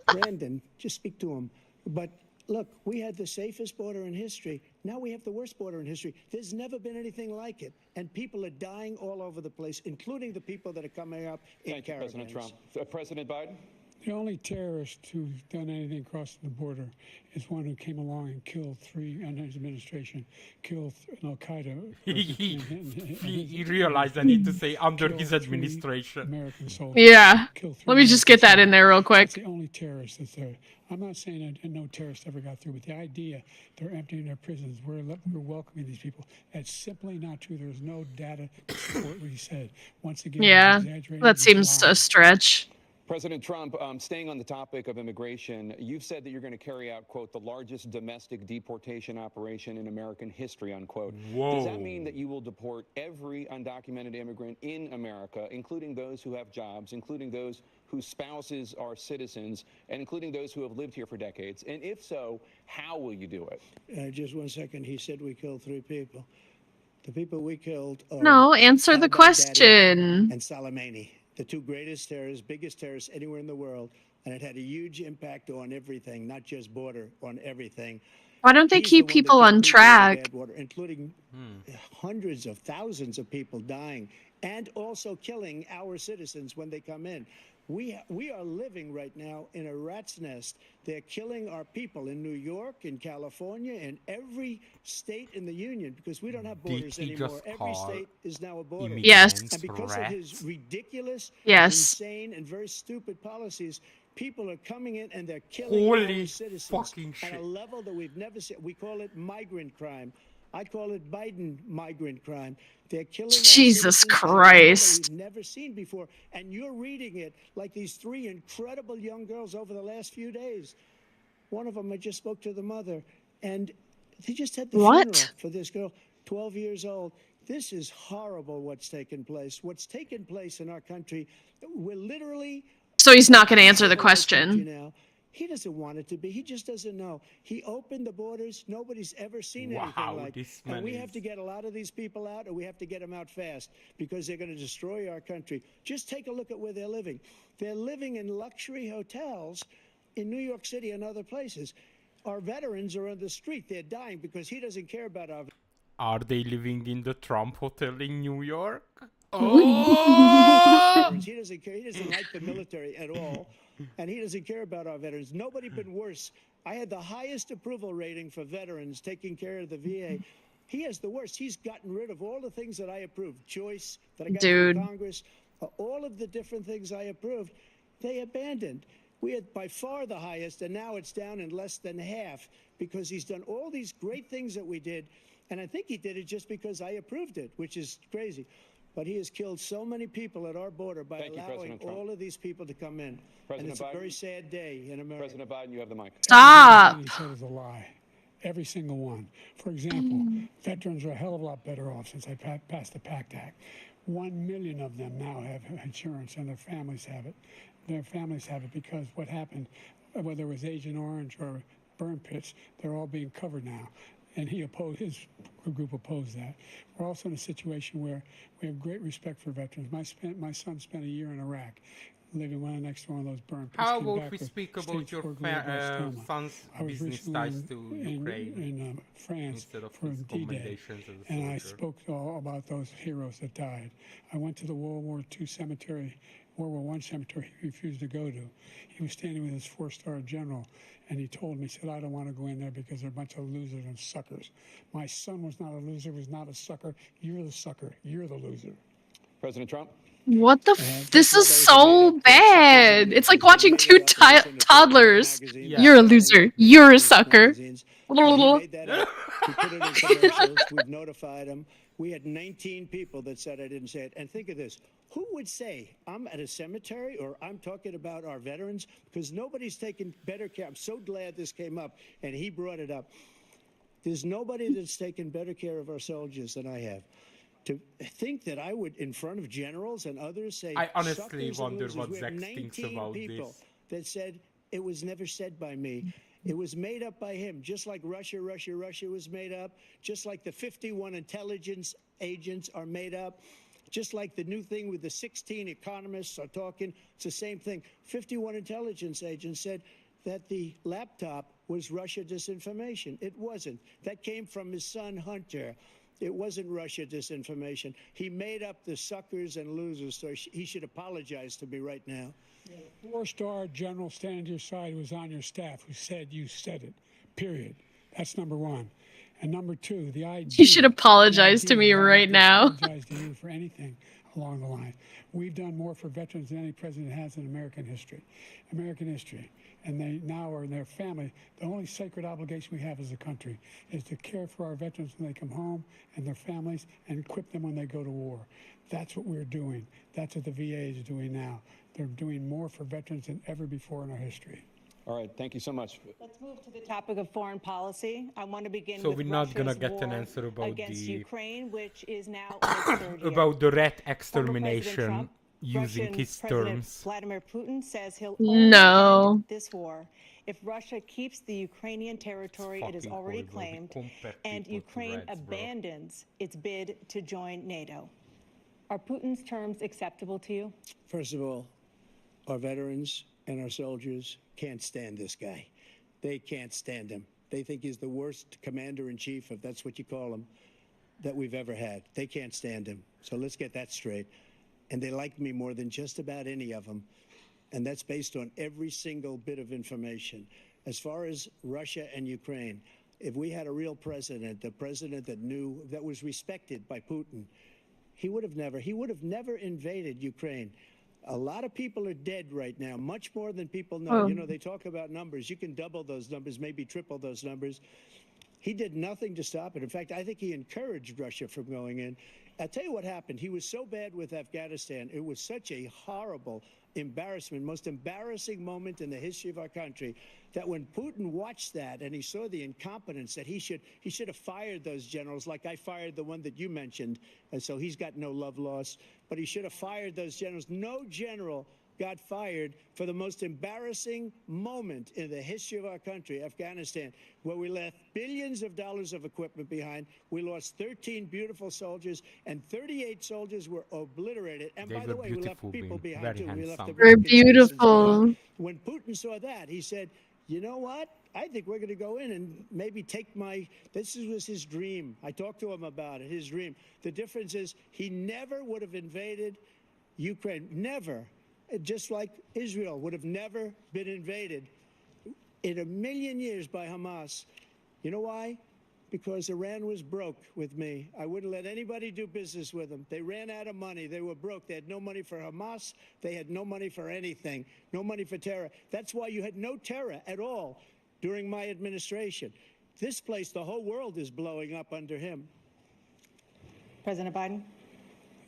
Brandon, just speak to him. But look, we had the safest border in history. Now we have the worst border in history. There's never been anything like it. And people are dying all over the place, including the people that are coming up in Thank you, President caravans. Trump. President Biden? The only terrorist who's done anything crossing the border is one who came along and killed three, under his administration, killed an Al-Qaeda. He realized I need to say under his administration. American soldiers. Yeah. Killed three Let me just American get that in soldiers. there real That's quick. the only terrorist that's there. I'm not saying that no terrorist ever got through, but the idea they're emptying their prisons, we're welcoming these people, that's simply not true. There's no data to support what he said. Once again, he's Yeah. exaggerating, That he's seems a lying. stretch. President Trump, staying on the topic of immigration, you've said that you're going to carry out, quote, the largest domestic deportation operation in American history, unquote. Does that mean that you will deport every undocumented immigrant in America, including those who have jobs, including those whose spouses are citizens, and including those who have lived here for decades? And if so, how will you do it? Just 1 second. He said we killed 3 people. The people we killed are No, answer the al-Baghdadi question. and Soleimani, the 2 greatest terrorists, biggest terrorists anywhere in the world. And it had a huge impact on everything, not just border, on everything. Why don't they He's the keep one that people put on in the track? bad water, including hundreds of thousands of people dying and also killing our citizens when they come in. We are living right now in a rat's nest. They're killing our people in New York, in California, in every state in the union because we don't have borders he anymore. just Every call state is now a border. Yes. And because of his ridiculous, Yes. insane, and very stupid policies, people are coming in and they're killing Holy our citizens fucking at a shit. level that we've never seen. We call it migrant crime. I call it Biden migrant crime. They're killing our Jesus citizens at a level Christ. that we've never seen before. And you're reading it like these 3 incredible young girls over the last few days. One of them, I just spoke to the mother, and they just had the What? funeral for this girl, 12 years old. This is horrible what's taken place. What's taken place in our country, we're literally... So he's not going to answer the civilized country question. now. He doesn't want it to be. He just doesn't know. He opened the borders. Nobody's ever seen Wow, anything like. this And man we is- have to get a lot of these people out, and we have to get them out fast because they're going to destroy our country. Just take a look at where they're living. They're living in luxury hotels in New York City and other places. Our veterans are on the street. They're dying because he doesn't care about our Are they living in the Trump Hotel in New York? Oh! veterans. He doesn't care. He doesn't like the military at all, and he doesn't care about our veterans. Nobody been worse. I had the highest approval rating for veterans taking care of the VA. He has the worst. He's gotten rid of all the things that I approved. Choice that I got Dude. from Congress, all of the different things I approved, they abandoned. We had by far the highest, and now it's down in less than half because he's done all these great things that we did. And I think he did it just because I approved it, which is crazy. But he has killed so many people at our border by Thank you, allowing President Trump. all of these people to come in. President And it's Biden? a very sad day in America. President Biden, you have the mic. Stop. Everything he said is a lie. Every single one. For example, veterans are a hell of a lot better off since I passed the PACT Act. 1 million of them now have insurance, and their families have it. Their families have it because what happened, whether it was Agent Orange or burn pits, they're all being covered now. And his group opposed that. We're also in a situation where we have great respect for veterans. My son spent a year in Iraq. living right next to one of those burn pits. How came about back we with speak about stage your 4 glioblastoma. son's I was business recently ties to Ukraine in France instead of for his D-Day, commendations as a and I soldier? spoke all about those heroes that died. I went to the World War II cemetery, World War I cemetery he refused to go to. He was standing with his 4-star general, and he told me, he said, I don't want to go in there because they're a bunch of losers and suckers. My son was not a loser, was not a sucker. You're the sucker. You're the loser. President Trump? What the First this of all, is those are so made up bad. suckers It's and like losers. They watching made two it up, and it's in the toddlers. magazines. Yeah. You're a Selling loser. it in You're a business sucker. magazines. He made that up. We put it in commercials. We've notified him. We had 19 people that said I didn't say it. And think of this. Who would say I'm at a cemetery or I'm talking about our veterans? Because nobody's taken better care. I'm so glad this came up and he brought it up. There's nobody that's taken better care of our soldiers than I have. To think that I would, in front of generals and others, say, I honestly suckers and wonder losers. what We have Zex thinks 19 about people this. that said it was never said by me. It was made up by him, just like Russia was made up, just like the 51 intelligence agents are made up, just like the new thing with the 16 economists are talking. It's the same thing. 51 intelligence agents said that the laptop was Russia disinformation. It wasn't. That came from his son, Hunter. It wasn't Russia disinformation. He made up the suckers and losers, so he should apologize to me right now. 4-star general standing to your side who was on your staff who said you said it, period. That's number one. And number two, the IG. You should apologize the to IG me will not right now. apologize to you for anything along the line. We've done more for veterans than any president has in American history. American history. And they now are in their family. The only sacred obligation we have as a country is to care for our veterans when they come home and their families and equip them when they go to war. That's what we're doing. That's what the VA is doing now. They're doing more for veterans than ever before in our history. All right, thank you so much. Let's move to the topic of foreign policy. I want to begin So with we're not gonna Russia's get an war answer about against the Ukraine, which is now in its third year. about the rat Former President extermination Trump, using Russian his President terms. Vladimir Putin says he'll No. only end this war if Russia keeps the Ukrainian territory it has fucking already horrible. We claimed compare and people to Ukraine rats, bro. abandons its bid to join NATO. Are Putin's terms acceptable to you? First of all, our veterans and our soldiers can't stand this guy. They can't stand him. They think he's the worst commander-in-chief, if that's what you call him, that we've ever had. They can't stand him. So let's get that straight. And they like me more than just about any of them. And that's based on every single bit of information. As far as Russia and Ukraine, if we had a real president, a president that knew, that was respected by Putin, he would have never invaded Ukraine. A lot of people are dead right now, much more than people know. Oh. You know, they talk about numbers. You can double those numbers, maybe triple those numbers. He did nothing to stop it. In fact, I think he encouraged Russia from going in. I'll tell you what happened. He was so bad with Afghanistan. It was such a horrible embarrassment, most embarrassing moment in the history of our country, that when Putin watched that and he saw the incompetence, that he should have fired those generals, like I fired the one that you mentioned, and so he's got no love lost, but he should have fired those generals. No general got fired for the most embarrassing moment in the history of our country, Afghanistan, where we left billions of dollars of equipment behind. We lost 13 beautiful soldiers, and 38 soldiers were obliterated. And They by the were way, we left beautiful, people being behind, very too. We left handsome. They're American citizens beautiful. behind. When Putin saw that, he said, you know what? I think we're going to go in and maybe take this was his dream. I talked to him about it, his dream. The difference is he never would have invaded Ukraine, never. Just like Israel would have never been invaded in a million years by Hamas. You know why? Because Iran was broke with me. I wouldn't let anybody do business with them. They ran out of money. They were broke. They had no money for Hamas. They had no money for anything. No money for terror. That's why you had no terror at all during my administration. This place, the whole world is blowing up under him. President Biden?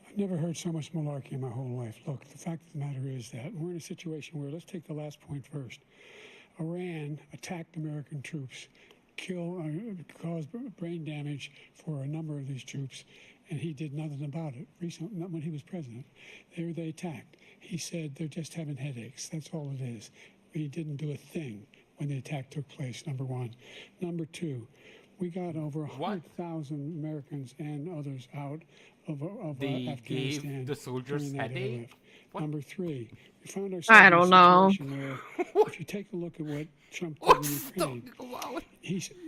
I've never heard so much malarkey in my whole life. Look, the fact of the matter is that we're in a situation where, let's take the last point first. Iran attacked American troops, caused brain damage for a number of these troops, and he did nothing about it. Recently, not when he was president. They attacked. He said they're just having headaches. That's all it is. He didn't do a thing when the attack took place, number one. Number two, we got over 100,000 Americans and others out They Afghanistan gave the soldiers during that headache? airlift. What? Number three, we found ourselves I in a don't know. situation where, if you take a look at what Trump did What's in he Ukraine, talking about?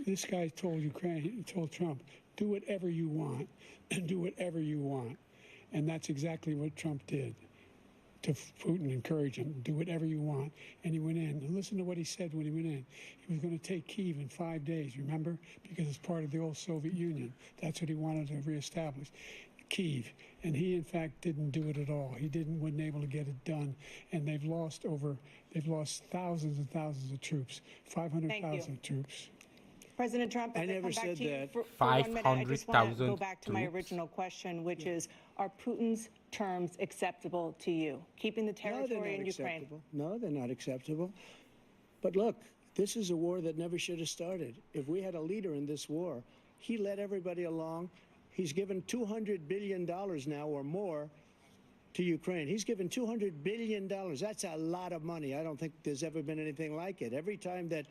this guy told Trump, do whatever you want, and do whatever you want, and that's exactly what Trump did to Putin, encourage him, do whatever you want. And he went in. And listen to what he said when he went in. He was going to take Kyiv in 5 days, remember? Because it's part of the old Soviet Union. That's what he wanted to reestablish. Kyiv. And he, in fact, didn't do it at all. He wasn't able to get it done. And they've lost thousands and thousands of troops, 500,000 troops. President Trump, I as I never come back said to you that. for 1 minute, I just want to 500,000 go back to my troops? original question, which is, are Putin's terms acceptable to you? Keeping the No, they're territory not in Ukraine? acceptable. No, they're not acceptable. But look, this is a war that never should have started. If we had a leader in this war, he led everybody along. He's given $200 billion now or more to Ukraine. He's given $200 billion. That's a lot of money. I don't think there's ever been anything like it. Every time that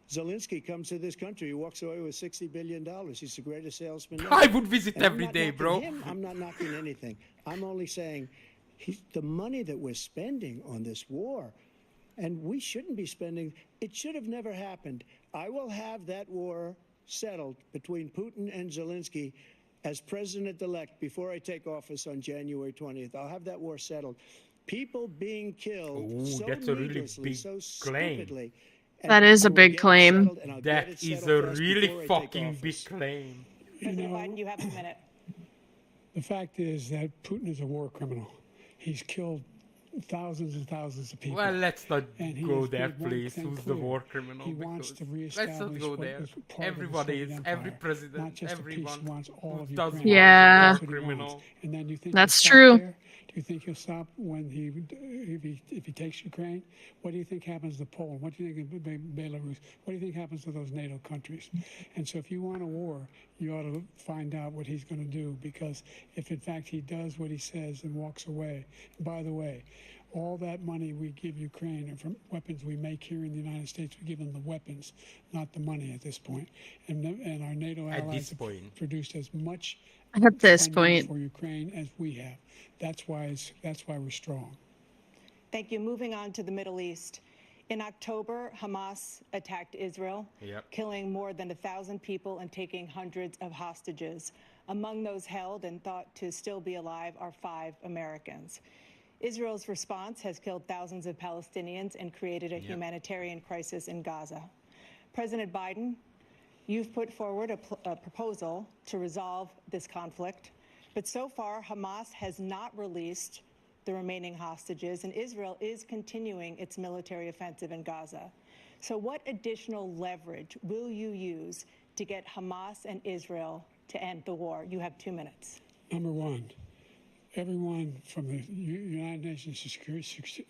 Zelensky comes to this country, he walks away with $60 billion. He's the greatest salesman ever. I would visit And I'm every not day, knocking bro. him. I'm not knocking anything. I'm only saying the money that we're spending on this war, and we shouldn't be spending, it should have never happened. I will have that war settled between Putin and Zelensky as president-elect before I take office on January 20th. I'll have that war settled. People being killed Ooh, so that's a really needlessly, big so claim. stupidly. That is I a will big get it claim. settled, and I'll That get it is settled a fast really before I take fucking big office. claim. President Biden, you have a minute. The fact is that Putin is a war criminal. He's killed thousands and thousands of people. Well, let's not And he go has there, made one please. thing Who's the clear. war criminal? He wants Because to let's not reestablish go what there. was part Everybody of the is, Soviet every Empire. president, Not just a piece. everyone He wants all who of does Ukraine. war Yeah. is That's a what war he wants. criminal. And then you think That's he'll stop true. there? Do you think he'll stop when if he takes Ukraine? What do you think happens to Poland? What do you think of Belarus? What do you think happens to those NATO countries? And so if you want a war, you ought to find out what he's going to do, because if in fact he does what he says and walks away, and by the way, all that money we give Ukraine are from weapons we make here in the United States. We give them the weapons, not the money at this point. And our NATO At allies this have point. produced as much At this funding point. for Ukraine as we have. That's why we're strong. Thank you. Moving on to the Middle East. In October, Hamas attacked Israel, killing more than 1,000 people and taking hundreds of hostages. Among those held and thought to still be alive are 5 Americans. Israel's response has killed thousands of Palestinians and created a humanitarian crisis in Gaza. President Biden, you've put forward a proposal to resolve this conflict, but so far Hamas has not released the remaining hostages, and Israel is continuing its military offensive in Gaza. So what additional leverage will you use to get Hamas and Israel to end the war? You have 2 minutes. Number one, everyone from the United Nations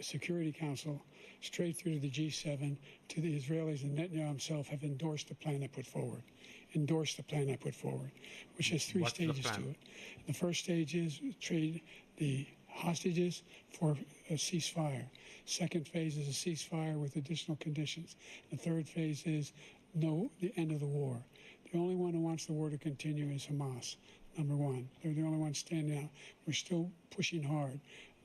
Security Council straight through to the G7 to the Israelis and Netanyahu himself have endorsed the plan I put forward. Which has 3 What's the stages to plan? it. The first stage is trade the hostages for a ceasefire. Second phase is a ceasefire with additional conditions. The third phase is the end of the war. The only one who wants the war to continue is Hamas. Number one, they're the only ones standing out. We're still pushing hard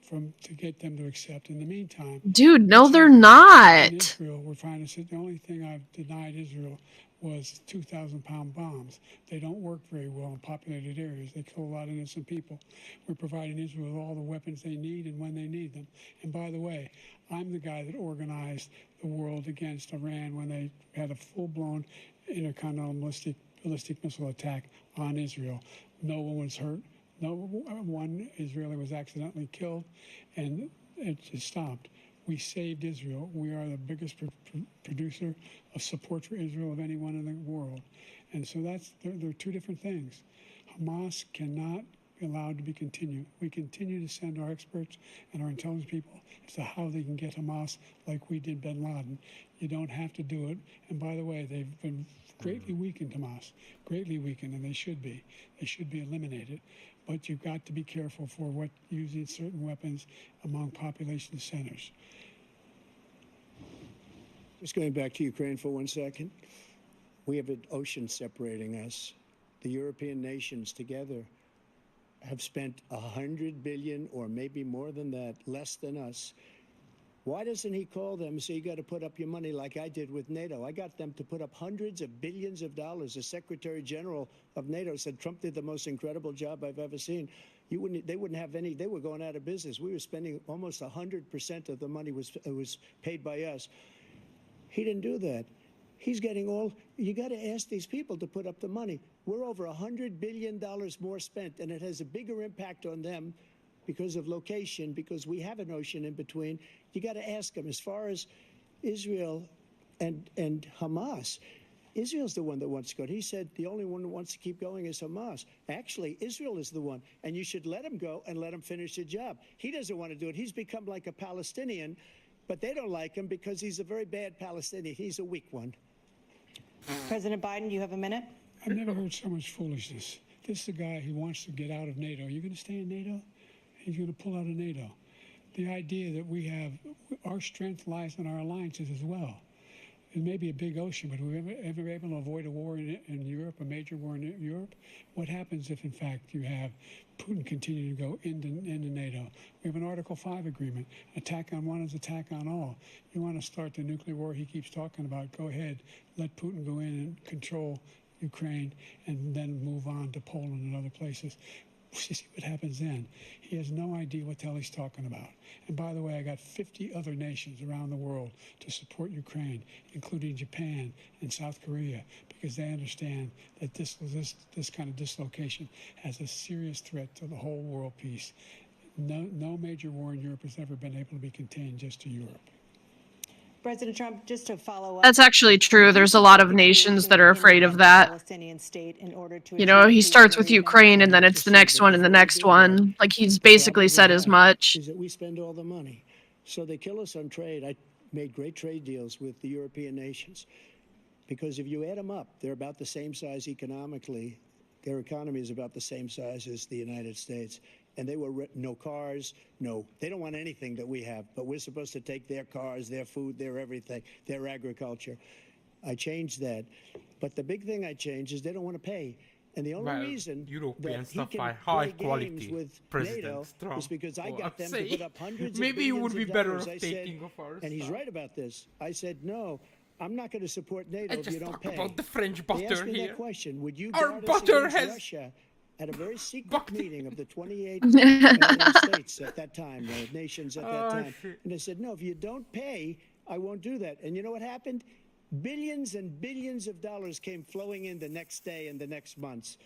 to get them to accept. In the meantime, Dude, no, they're in not. Israel, we're finding the only thing I've denied Israel was 2,000-pound bombs. They don't work very well in populated areas. They kill a lot of innocent people. We're providing Israel with all the weapons they need and when they need them. And by the way, I'm the guy that organized the world against Iran when they had a full-blown intercontinental ballistic missile attack on Israel. No one was hurt. No one Israeli was accidentally killed, and it just stopped. We saved Israel. We are the biggest producer of support for Israel of anyone in the world. And so there are 2 different things. Hamas cannot be allowed to be continued. We continue to send our experts and our intelligence people as to how they can get Hamas like we did bin Laden. You don't have to do it. And by the way, they've been greatly weakened, Hamas, greatly weakened, and they should be. They should be eliminated. But you've got to be careful for using certain weapons among population centers. Just going back to Ukraine for 1 second. We have an ocean separating us. The European nations together have spent $100 billion or maybe more than that, less than us. Why doesn't he call them and say, you got to put up your money like I did with NATO? I got them to put up hundreds of billions of dollars. The Secretary General of NATO said Trump did the most incredible job I've ever seen. They wouldn't have any, they were going out of business. We were spending almost 100% of the money was paid by us. He didn't do that. He's getting all, you got to ask these people to put up the money. We're over $100 billion more spent, and it has a bigger impact on them because of location, because we have an ocean in between. You got to ask them. As far as Israel and Hamas, Israel's the one that wants to go. He said the only one that wants to keep going is Hamas. Actually, Israel is the one, and you should let him go and let him finish the job. He doesn't want to do it. He's become like a Palestinian, but they don't like him because he's a very bad Palestinian. He's a weak one. President Biden, you have a minute. I've never heard so much foolishness. This is a guy who wants to get out of NATO. Are you going to stay in NATO? He's going to pull out of NATO. The idea that we have, our strength lies in our alliances as well. It may be a big ocean, but we're ever able to avoid a war in Europe, a major war in Europe? What happens if, in fact, you have Putin continue to go into NATO? We have an Article 5 agreement. Attack on one is attack on all. You want to start the nuclear war he keeps talking about, go ahead. Let Putin go in and control Ukraine and then move on to Poland and other places. You see what happens then. He has no idea what the hell he's talking about. And by the way, I got 50 other nations around the world to support Ukraine, including Japan and South Korea, because they understand that this kind of dislocation has a serious threat to the whole world peace. No major war in Europe has ever been able to be contained just to Europe. President Trump, just to follow up. That's actually true. There's a lot of nations that are afraid of that. You know, he starts with Ukraine and then it's the next one and the next one. Like, he's basically said as much. Is that we spend all the money. So they kill us on trade. I made great trade deals with the European nations because if you add them up, they're about the same size economically. Their economy is about the same size as the United States. And they were no cars, they don't want anything that we have, but we're supposed to take their cars, their food, their everything, their agriculture. I changed that. But the big thing I changed is they don't want to pay. And the only reason European that he can by play high games quality with President NATO Trump. is because I got them to put up hundreds Maybe of it would billions be of better dollars. off I said, taking of our and he's stuff. right about this. I said, no, I'm not going to support NATO I if you just don't talk pay. about the French They asked butter me here. that question. Would you Our guard us butter against has Russia? At a very secret butter. meeting of the 28 states at that time, the nations at that time. And they said, no, if you don't pay, I won't do that. And you know what happened? Billions and billions of dollars came flowing in the next day and the next months.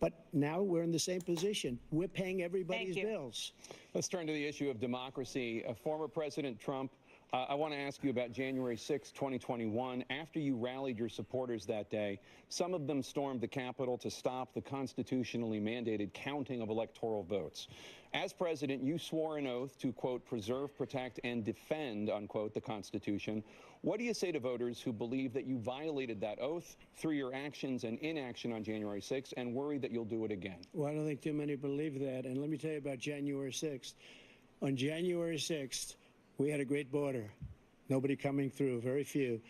But now we're in the same position. We're paying everybody's bills. Let's turn to the issue of democracy. Former President Trump, I want to ask you about January 6, 2021. After you rallied your supporters that day, some of them stormed the Capitol to stop the constitutionally mandated counting of electoral votes. As president, you swore an oath to, quote, preserve, protect, and defend, unquote, the Constitution. What do you say to voters who believe that you violated that oath through your actions and inaction on January 6th and worry that you'll do it again? Well, I don't think too many believe that. And let me tell you about January 6th. On January 6th, we had a great border. Nobody coming through, very few.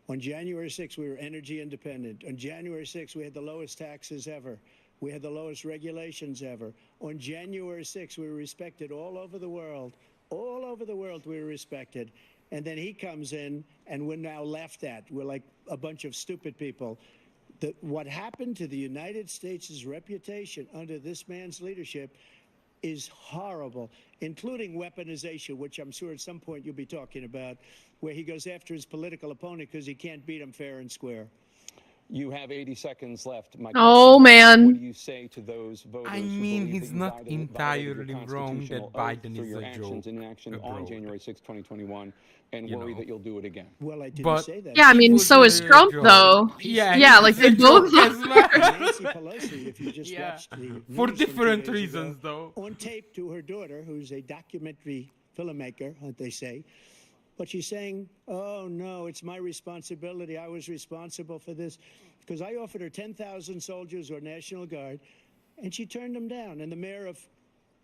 On January 6th, we were energy independent. On January 6th, we had the lowest taxes ever. We had the lowest regulations ever. On January 6th, we were respected all over the world. All over the world, we were respected. And then he comes in, and we're now laughed at. We're like a bunch of stupid people. What happened to the United States' reputation under this man's leadership is horrible, including weaponization, which I'm sure at some point you'll be talking about, where he goes after his political opponent because he can't beat him fair and square. You have 80 seconds left. My Oh, man. What do you say to those voters I who mean, believe he's that you not violated entirely your wrong that constitutional oath Biden through is your a actions joke and inaction on abroad. January 6, 2021, and You worry know. that you'll do it again? Well, I didn't But say that. Yeah, I mean, was so is a Trump, joke. though. Yeah, Yeah, like, he's they a both joke as well. Nancy Pelosi, if you just Yeah. watched the For news from 2 different days reasons, ago, though. on tape to her daughter, who's a documentary filmmaker, they say, but she's saying, oh, no, it's my responsibility. I was responsible for this. Because I offered her 10,000 soldiers or National Guard, and she turned them down. And the mayor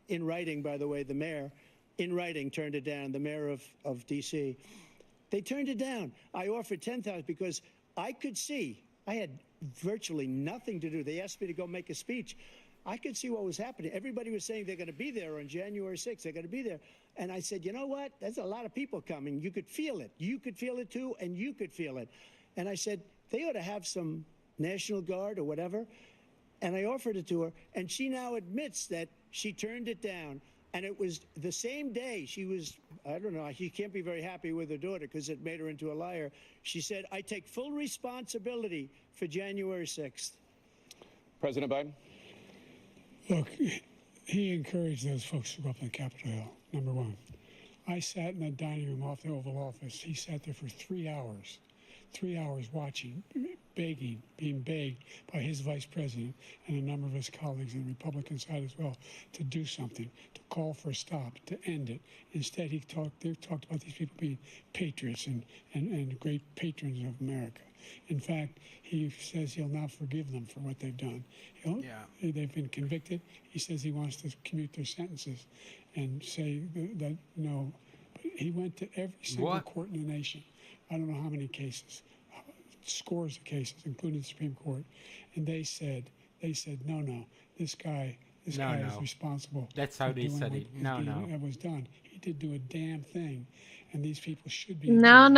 in writing, by the way, the mayor, in writing, turned it down, the mayor of D.C. They turned it down. I offered 10,000 because I could see I had virtually nothing to do. They asked me to go make a speech. I could see what was happening. Everybody was saying they're going to be there on January 6th. They're going to be there. And I said, you know what? There's a lot of people coming. You could feel it. You could feel it too, and you could feel it. And I said, they ought to have some National Guard or whatever. And I offered it to her, and she now admits that she turned it down. And it was the same day she was, I don't know, she can't be very happy with her daughter because it made her into a liar. She said, I take full responsibility for January 6th. President Biden? Look, he encouraged those folks to go up on Capitol Hill, number one. I sat in the dining room off the Oval Office. He sat there for 3 hours watching, begging, being begged by his vice president and a number of his colleagues on the Republican side as well to do something, to call for a stop, to end it. Instead, they talked about these people being patriots and great patrons of America. In fact, he says he'll now forgive them for what they've done. They've been convicted. He says he wants to commute their sentences and say that no. But he went to every single court in the nation. I don't know how many cases, scores of cases, including the Supreme Court, and they said, no, this guy is responsible. That's how they said it. That was done. He did do a damn thing, and these people should be. No.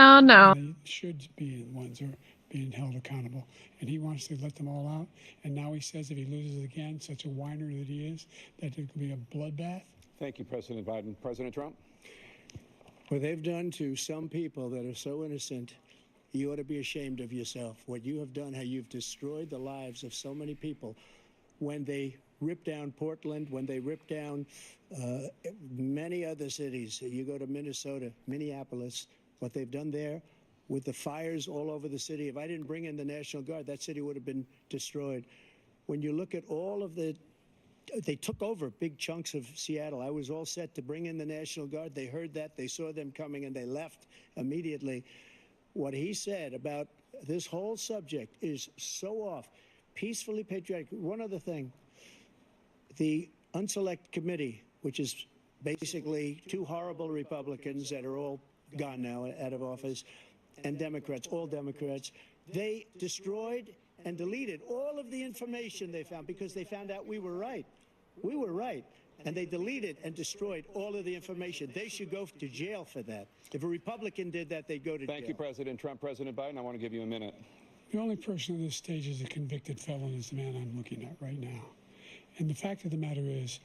They should be the ones who are being held accountable, and he wants to let them all out. And now he says if he loses again, such a whiner that he is, that it could be a bloodbath. Thank you, President Biden. President Trump? What they've done to some people that are so innocent, you ought to be ashamed of yourself. What you have done, how you've destroyed the lives of so many people. When they ripped down Portland, when they ripped down many other cities, you go to Minnesota, Minneapolis, what they've done there with the fires all over the city. If I didn't bring in the National Guard, that city would have been destroyed. When you look at all of they took over big chunks of Seattle. I was all set to bring in the National Guard. They heard that. They saw them coming, and they left immediately. What he said about this whole subject is so off. Peacefully patriotic. One other thing. The Unselect Committee, which is basically two horrible Republicans that are all gone now out of office, and Democrats, all Democrats, they destroyed and deleted all of the information they found because they found out we were right. We were right. And they deleted and destroyed all of the information. They should go to jail for that. If a Republican did that, they'd go to jail. Thank you, President Trump. President Biden, I want to give you a minute. The only person on this stage is a convicted felon is the man I'm looking at right now. And the fact of the matter is,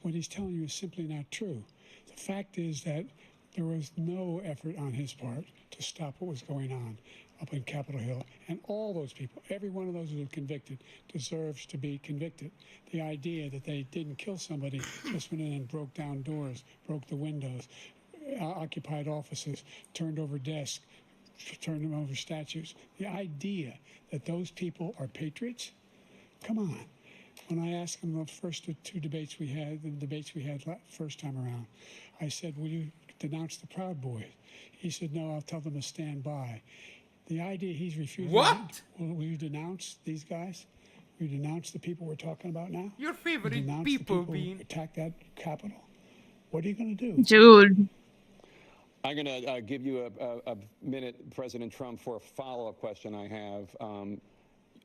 what he's telling you is simply not true. The fact is that there was no effort on his part to stop what was going on up in Capitol Hill. And all those people, every one of those who were convicted, deserves to be convicted. The idea that they didn't kill somebody, just went in and broke down doors, broke the windows, occupied offices, turned over desks, turned them over statues. The idea that those people are patriots? Come on. When I asked him the first two debates we had, first time around, I said, will you denounce the Proud Boys? He said, no, I'll tell them to stand by. The idea he's refusing. What? Will you denounce these guys? Will you denounce the people we're talking about now? Your favorite Denounce people the people being who attacked that Capitol? What are you going to do? Dude. I'm going to give you a minute, President Trump, for a follow-up question I have.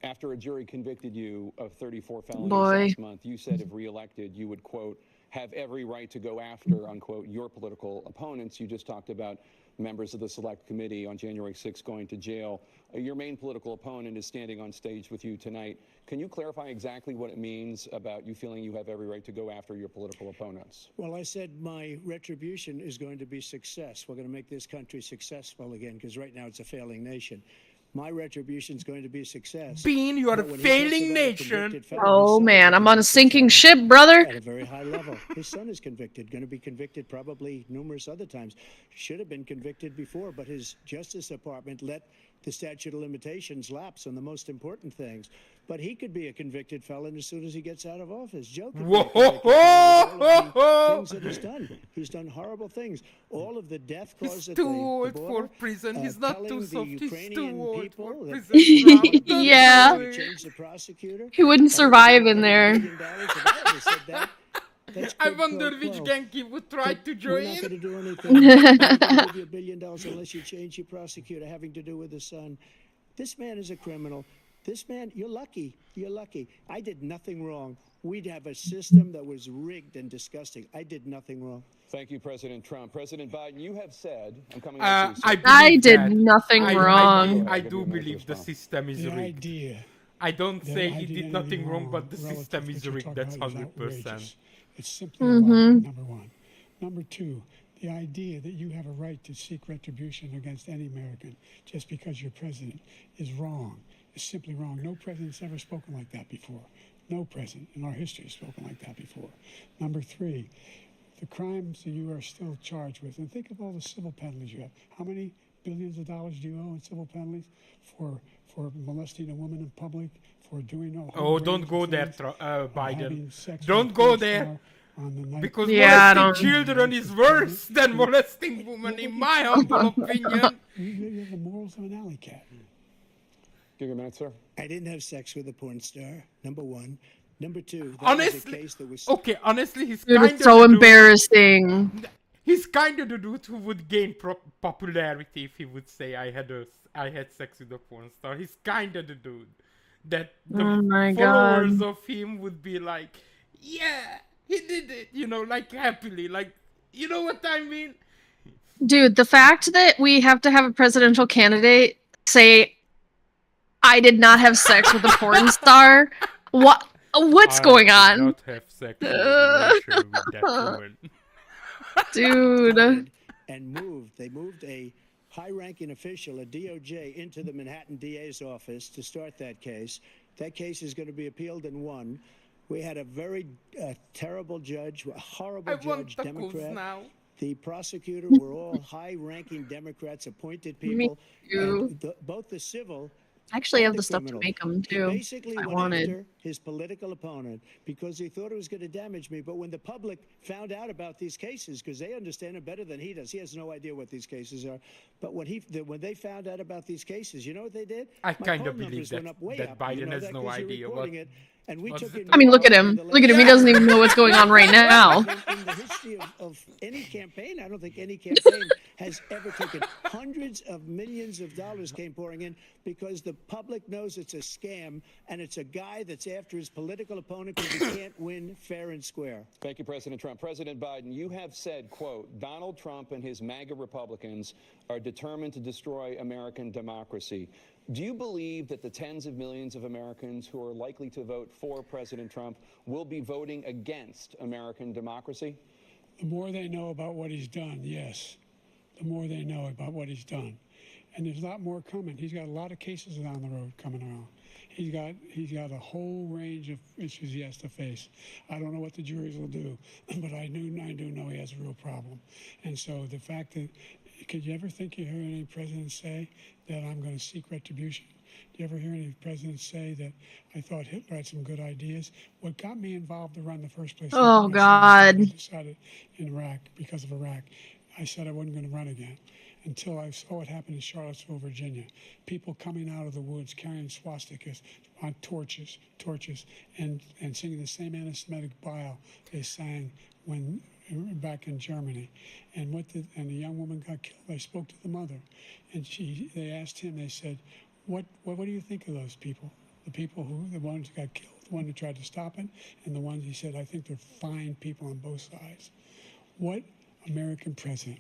After a jury convicted you of 34 felonies last month, you said if reelected, you would, quote, have every right to go after, unquote, your political opponents. You just talked about members of the Select Committee on January 6th going to jail. Your main political opponent is standing on stage with you tonight. Can you clarify exactly what it means about you feeling you have every right to go after your political opponents? Well, I said my retribution is going to be success. We're going to make this country successful again, because right now it's a failing nation. My retribution is going to be a success. Bean, you are a failing nation. Oh man, I'm on a sinking ship, brother. At a very high level. His son is convicted, going to be convicted probably numerous other times. Should have been convicted before, but his Justice Department let the statute of limitations lapse on the most important things. But he could be a convicted felon as soon as he gets out of office. Joe could be a convicted felon for all of the things that he's done. He's done horrible things. All of the death cause He's at too the old border, for prison. He's not too soft. He's too old for prison. Yeah. Change the prosecutor. He wouldn't survive in there. I wonder which gang he would try to We're join. not going to do anything. We're not going to give you $1 billion unless you change your prosecutor having to do with the son. This man is a criminal. This man, you're lucky. You're lucky. I did nothing wrong. We'd have a system that was rigged and disgusting. I did nothing wrong. Thank you, President Trump. President Biden, you have said, I'm coming I at you, sir. believe did that. nothing wrong. I Go ahead, I'll give do you a minute to believe the respond. system is The rigged. idea I don't that say I he did did anything nothing wrong, but the relative system to is what you're rigged. talking That's about is 100%. outrageous. It's simply a lie, number one. Number two, the idea that you have a right to seek retribution against any American just because you're president is wrong. It's simply wrong. No president's ever spoken like that before. No president in our history has spoken like that before. Number three, the crimes that you are still charged with, and think of all the civil penalties you have. How many billions of dollars do you owe in civil penalties for molesting a woman in public, for doing a whole Oh, don't range go of there, things, Biden. having sex with Don't a go porn there. star on the night Because Yeah, I molesting don't- children is worse than molesting women, in my humble opinion. you have the morals of an alley cat. Give you a minute, sir. I didn't have sex with a porn star, number one. Number two, that was a Honestly, case that was... okay, honestly, he's Dude, kind it's of so the dude. embarrassing. He's kind of the dude who would gain popularity if he would say I had sex with a porn star. He's kind of the dude that the Oh my followers God. of him would be like, yeah, he did it, like happily, like, you know what I mean? Dude, the fact that we have to have a presidential candidate say, I did not have sex with a porn star. What's going I did on? not have sexual relation with that woman. Dude. And they moved a high-ranking official, a DOJ, into the Manhattan DA's office to start that case. That case is going to be appealed and won. We had a very terrible judge, a horrible I want judge, tacos Democrat. now. The prosecutor were all high-ranking Democrats, appointed people. too. Both the civil I actually and have the the stuff to criminal. make them He too. basically I went wanted. after his political opponent because he thought it was going to damage me. But when the public found out about these cases, because they understand it better than he does, he has no idea what these cases are. But when they found out about these cases, you know what they did? I My kind poll of believe numbers went up way that up. Biden You know has that no 'cause you're idea reporting what. it. And we what's took the in I mean, look at more him. in the Look at him. He last- doesn't even know what's going on right now. in the history of any campaign, I don't think any campaign has ever taken hundreds of millions of dollars came pouring in because the public knows it's a scam and it's a guy that's after his political opponent because he can't win fair and square. Thank you, President Trump. President Biden, you have said, quote, Donald Trump and his MAGA Republicans are determined to destroy American democracy. Do you believe that the tens of millions of Americans who are likely to vote for President Trump will be voting against American democracy? The more they know about what he's done, yes. The more they know about what he's done. And there's a lot more coming. He's got a lot of cases down the road coming around. He's got a whole range of issues he has to face. I don't know what the juries will do, but I do know he has a real problem. And so the fact that, could you ever think you hear any president say that I'm going to seek retribution? Do you ever hear any presidents say that I thought Hitler had some good ideas? What got me involved to run the first place? Oh, I God. decided in Iraq, because of Iraq, I said I wasn't going to run again until I saw what happened in Charlottesville, Virginia. People coming out of the woods carrying swastikas on torches, and singing the same anti-Semitic bile they sang when back in Germany. And the young woman got killed. I spoke to the mother, and they asked him. They said, "What do you think of those people? The ones who got killed, the one who tried to stop it, and the ones," he said, "I think they're fine people on both sides." What American president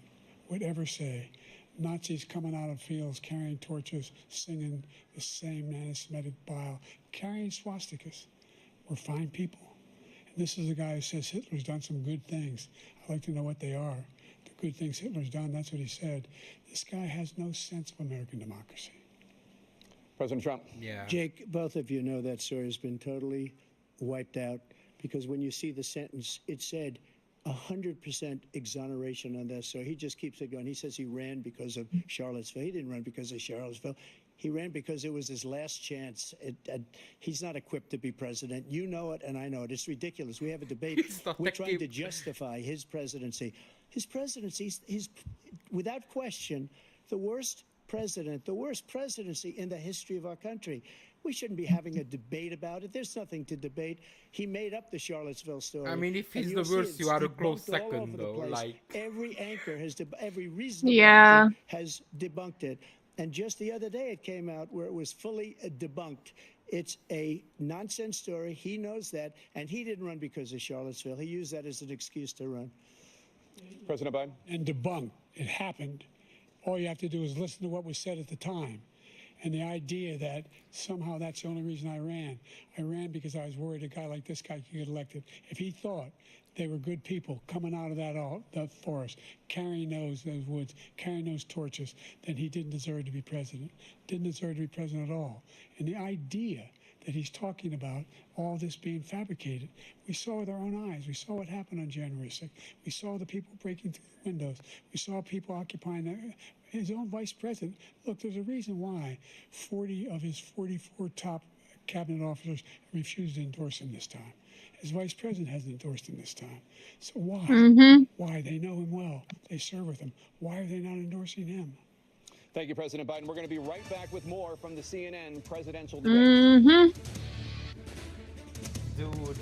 would ever say Nazis coming out of fields carrying torches, singing the same anti-Semitic bile, carrying swastikas were fine people? And this is the guy who says Hitler's done some good things. I'd like to know what they are. The good things Hitler's done, that's what he said. This guy has no sense of American democracy. President Trump. Yeah. Jake, both of you know that story has been totally wiped out because when you see the sentence, it said 100% exoneration on this. So he just keeps it going. He says he ran because of Charlottesville. He didn't run because of Charlottesville. He ran because it was his last chance. He's not equipped to be president. You know it, and I know it. It's ridiculous. We have a debate. He's not We're trying to equipped. justify his presidency. His presidency is, without question, the worst president, the worst presidency in the history of our country. We shouldn't be having a debate about it. There's nothing to debate. He made up the Charlottesville story. I mean, if and he's you'll the see worst, it's you are a debunked close all second, over the though. place. Like, Every anchor every reasonable Yeah. anchor has debunked it. And just the other day it came out where it was fully debunked. It's a nonsense story. He knows that, and he didn't run because of Charlottesville. He used that as an excuse to run. President Biden? And debunked. It happened. All you have to do is listen to what was said at the time. And the idea that somehow that's the only reason I ran because I was worried a guy like this guy could get elected. If he thought they were good people coming out of that forest, carrying those woods, carrying those torches, then he didn't deserve to be president. Didn't deserve to be president at all. And the idea that he's talking about all this being fabricated. We saw with our own eyes. We saw what happened on January 6th. We saw the people breaking through the windows. We saw people occupying his own vice president. Look, there's a reason why 40 of his 44 top cabinet officers refused to endorse him this time. His vice president hasn't endorsed him this time. So why? Why? They know him well. They serve with him. Why are they not endorsing him? Thank you, President Biden. We're going to be right back with more from the CNN presidential debate. Dude.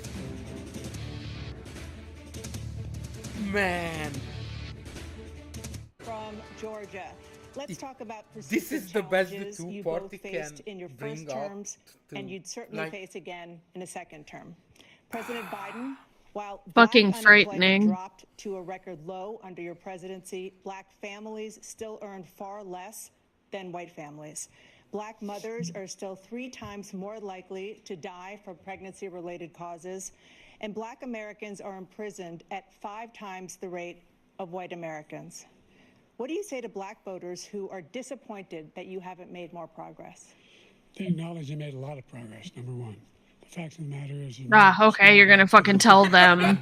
Man. From Georgia. Let's talk about This is the best the two you party both faced can in your bring first terms, to, and you'd certainly like, face again in a second term. President Biden, while Fucking black unemployment frightening. dropped to a record low under your presidency, black families still earn far less than white families. Black mothers are still 3 times more likely to die from pregnancy-related causes, and black Americans are imprisoned at 5 times the rate of white Americans. What do you say to black voters who are disappointed that you haven't made more progress? They acknowledge they made a lot of progress, number one. The fact of the matter is... Okay, you're gonna fucking tell them.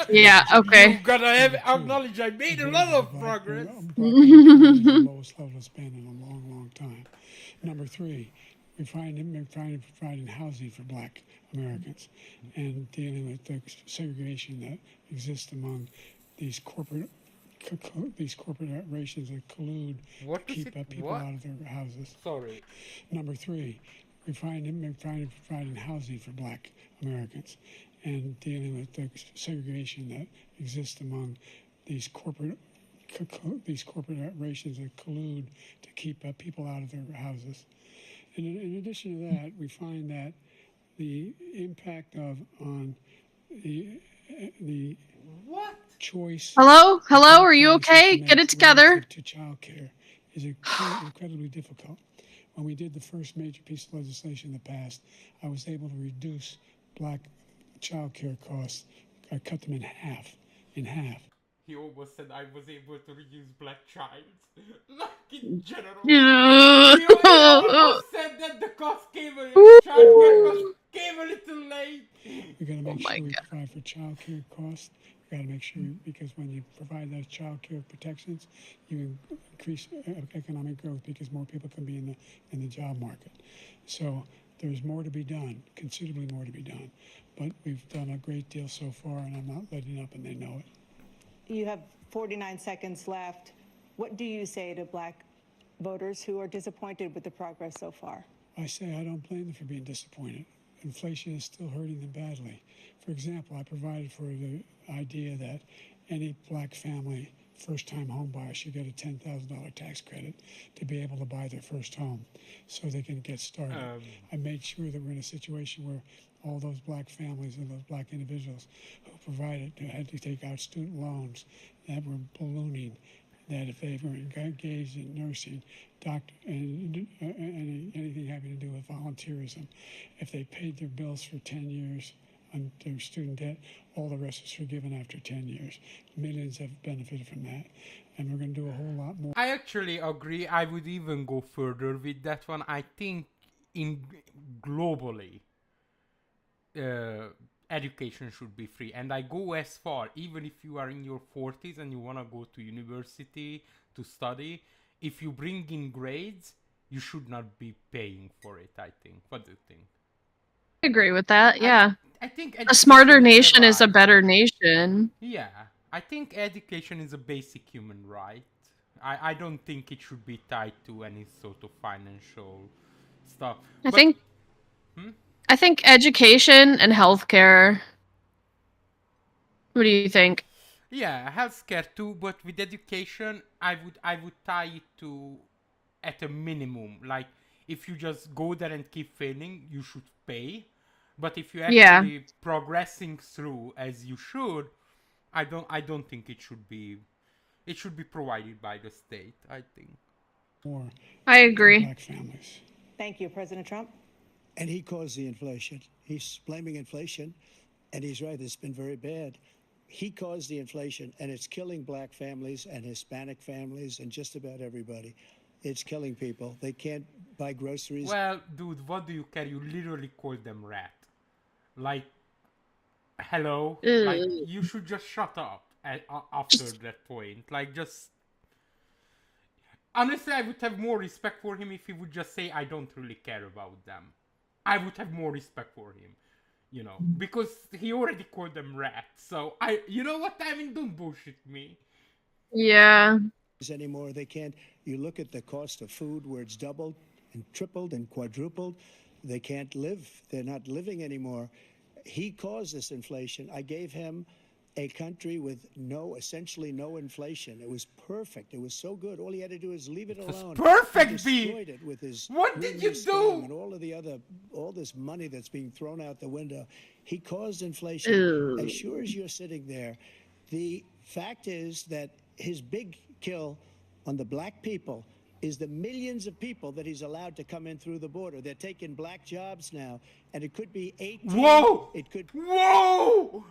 Yeah, okay. You gotta acknowledge I made a lot of progress. The lowest level it's been in a long, long time. Number 3, we're providing housing for black Americans and dealing with the segregation that exists among these corporate corporations that collude to keep people out of their houses. Sorry. Number 3, we're providing housing for black Americans and dealing with the segregation that exists among these corporations that collude to keep people out of their houses. And in addition to that, we find that the impact on the choice. Hello? Are you okay? Get it together. To child care is incredibly difficult. When we did the first major piece of legislation in the past, I was able to reduce black child care costs. I cut them in half. He almost said I was able to reduce black child. Like in general. Yeah. He almost said that the cost came a little late. We're going to make sure we provide for child care costs. We've got to make sure, because when you provide those child care protections, you increase economic growth because more people can be in the job market. So there's more to be done, considerably more to be done. But we've done a great deal so far, and I'm not letting up, and they know it. You have 49 seconds left. What do you say to black voters who are disappointed with the progress so far? I say I don't blame them for being disappointed. Inflation is still hurting them badly. For example, I provided for the idea that any black family, first-time home buyer, should get a $10,000 tax credit to be able to buy their first home so they can get started. I made sure that we're in a situation where all those black families and those black individuals who had to take out student loans that were ballooning, that if they were engaged in nursing, doctor, and anything having to do with volunteerism, if they paid their bills for 10 years on their student debt, all the rest is forgiven after 10 years. Millions have benefited from that, and we're going to do a whole lot more. I actually agree. I would even go further with that one. I think globally, education should be free, and I go as far, even if you are in your 40s and you want to go to university to study, if you bring in grades, you should not be paying for it, I think. What do you think? I agree with that, yeah. I think a smarter nation is a better nation. Yeah, I think education is a basic human right. I don't think it should be tied to any sort of financial stuff. I think education and healthcare. What do you think? Yeah, healthcare too, but with education, I would tie it to, at a minimum, like if you just go there and keep failing, you should pay. But if you're Yeah. actually progressing through as you should, I don't think it should be provided by the state, I think. More I agree. black families. Thank you, President Trump. And he caused the inflation. He's blaming inflation, and he's right. It's been very bad. He caused the inflation, and it's killing black families and Hispanic families and just about everybody. It's killing people. They can't buy groceries. Well, dude, what do you care? You literally call them rat. Like, hello? Like, Ugh. you should just shut up after that point. Like, just... Honestly, I would have more respect for him if he would just say, I don't really care about them. I would have more respect for him. You know, because he already called them rats. So, you know what? I mean, don't bullshit me. Yeah. Anymore. They can't. You look at the cost of food where it's doubled and tripled and quadrupled. They can't live. They're not living anymore. He caused this inflation. I gave him a country with essentially no inflation. It was perfect. It was so good. All he had to do is leave it alone. Perfect, He destroyed it with his what did you scam do? and all this money that's being thrown out the window. He caused inflation. Ew. As sure as you're sitting there, the fact is that his big kill on the black people is the millions of people that he's allowed to come in through the border. They're taking black jobs now, and it could be 18. Whoa! It could. Whoa!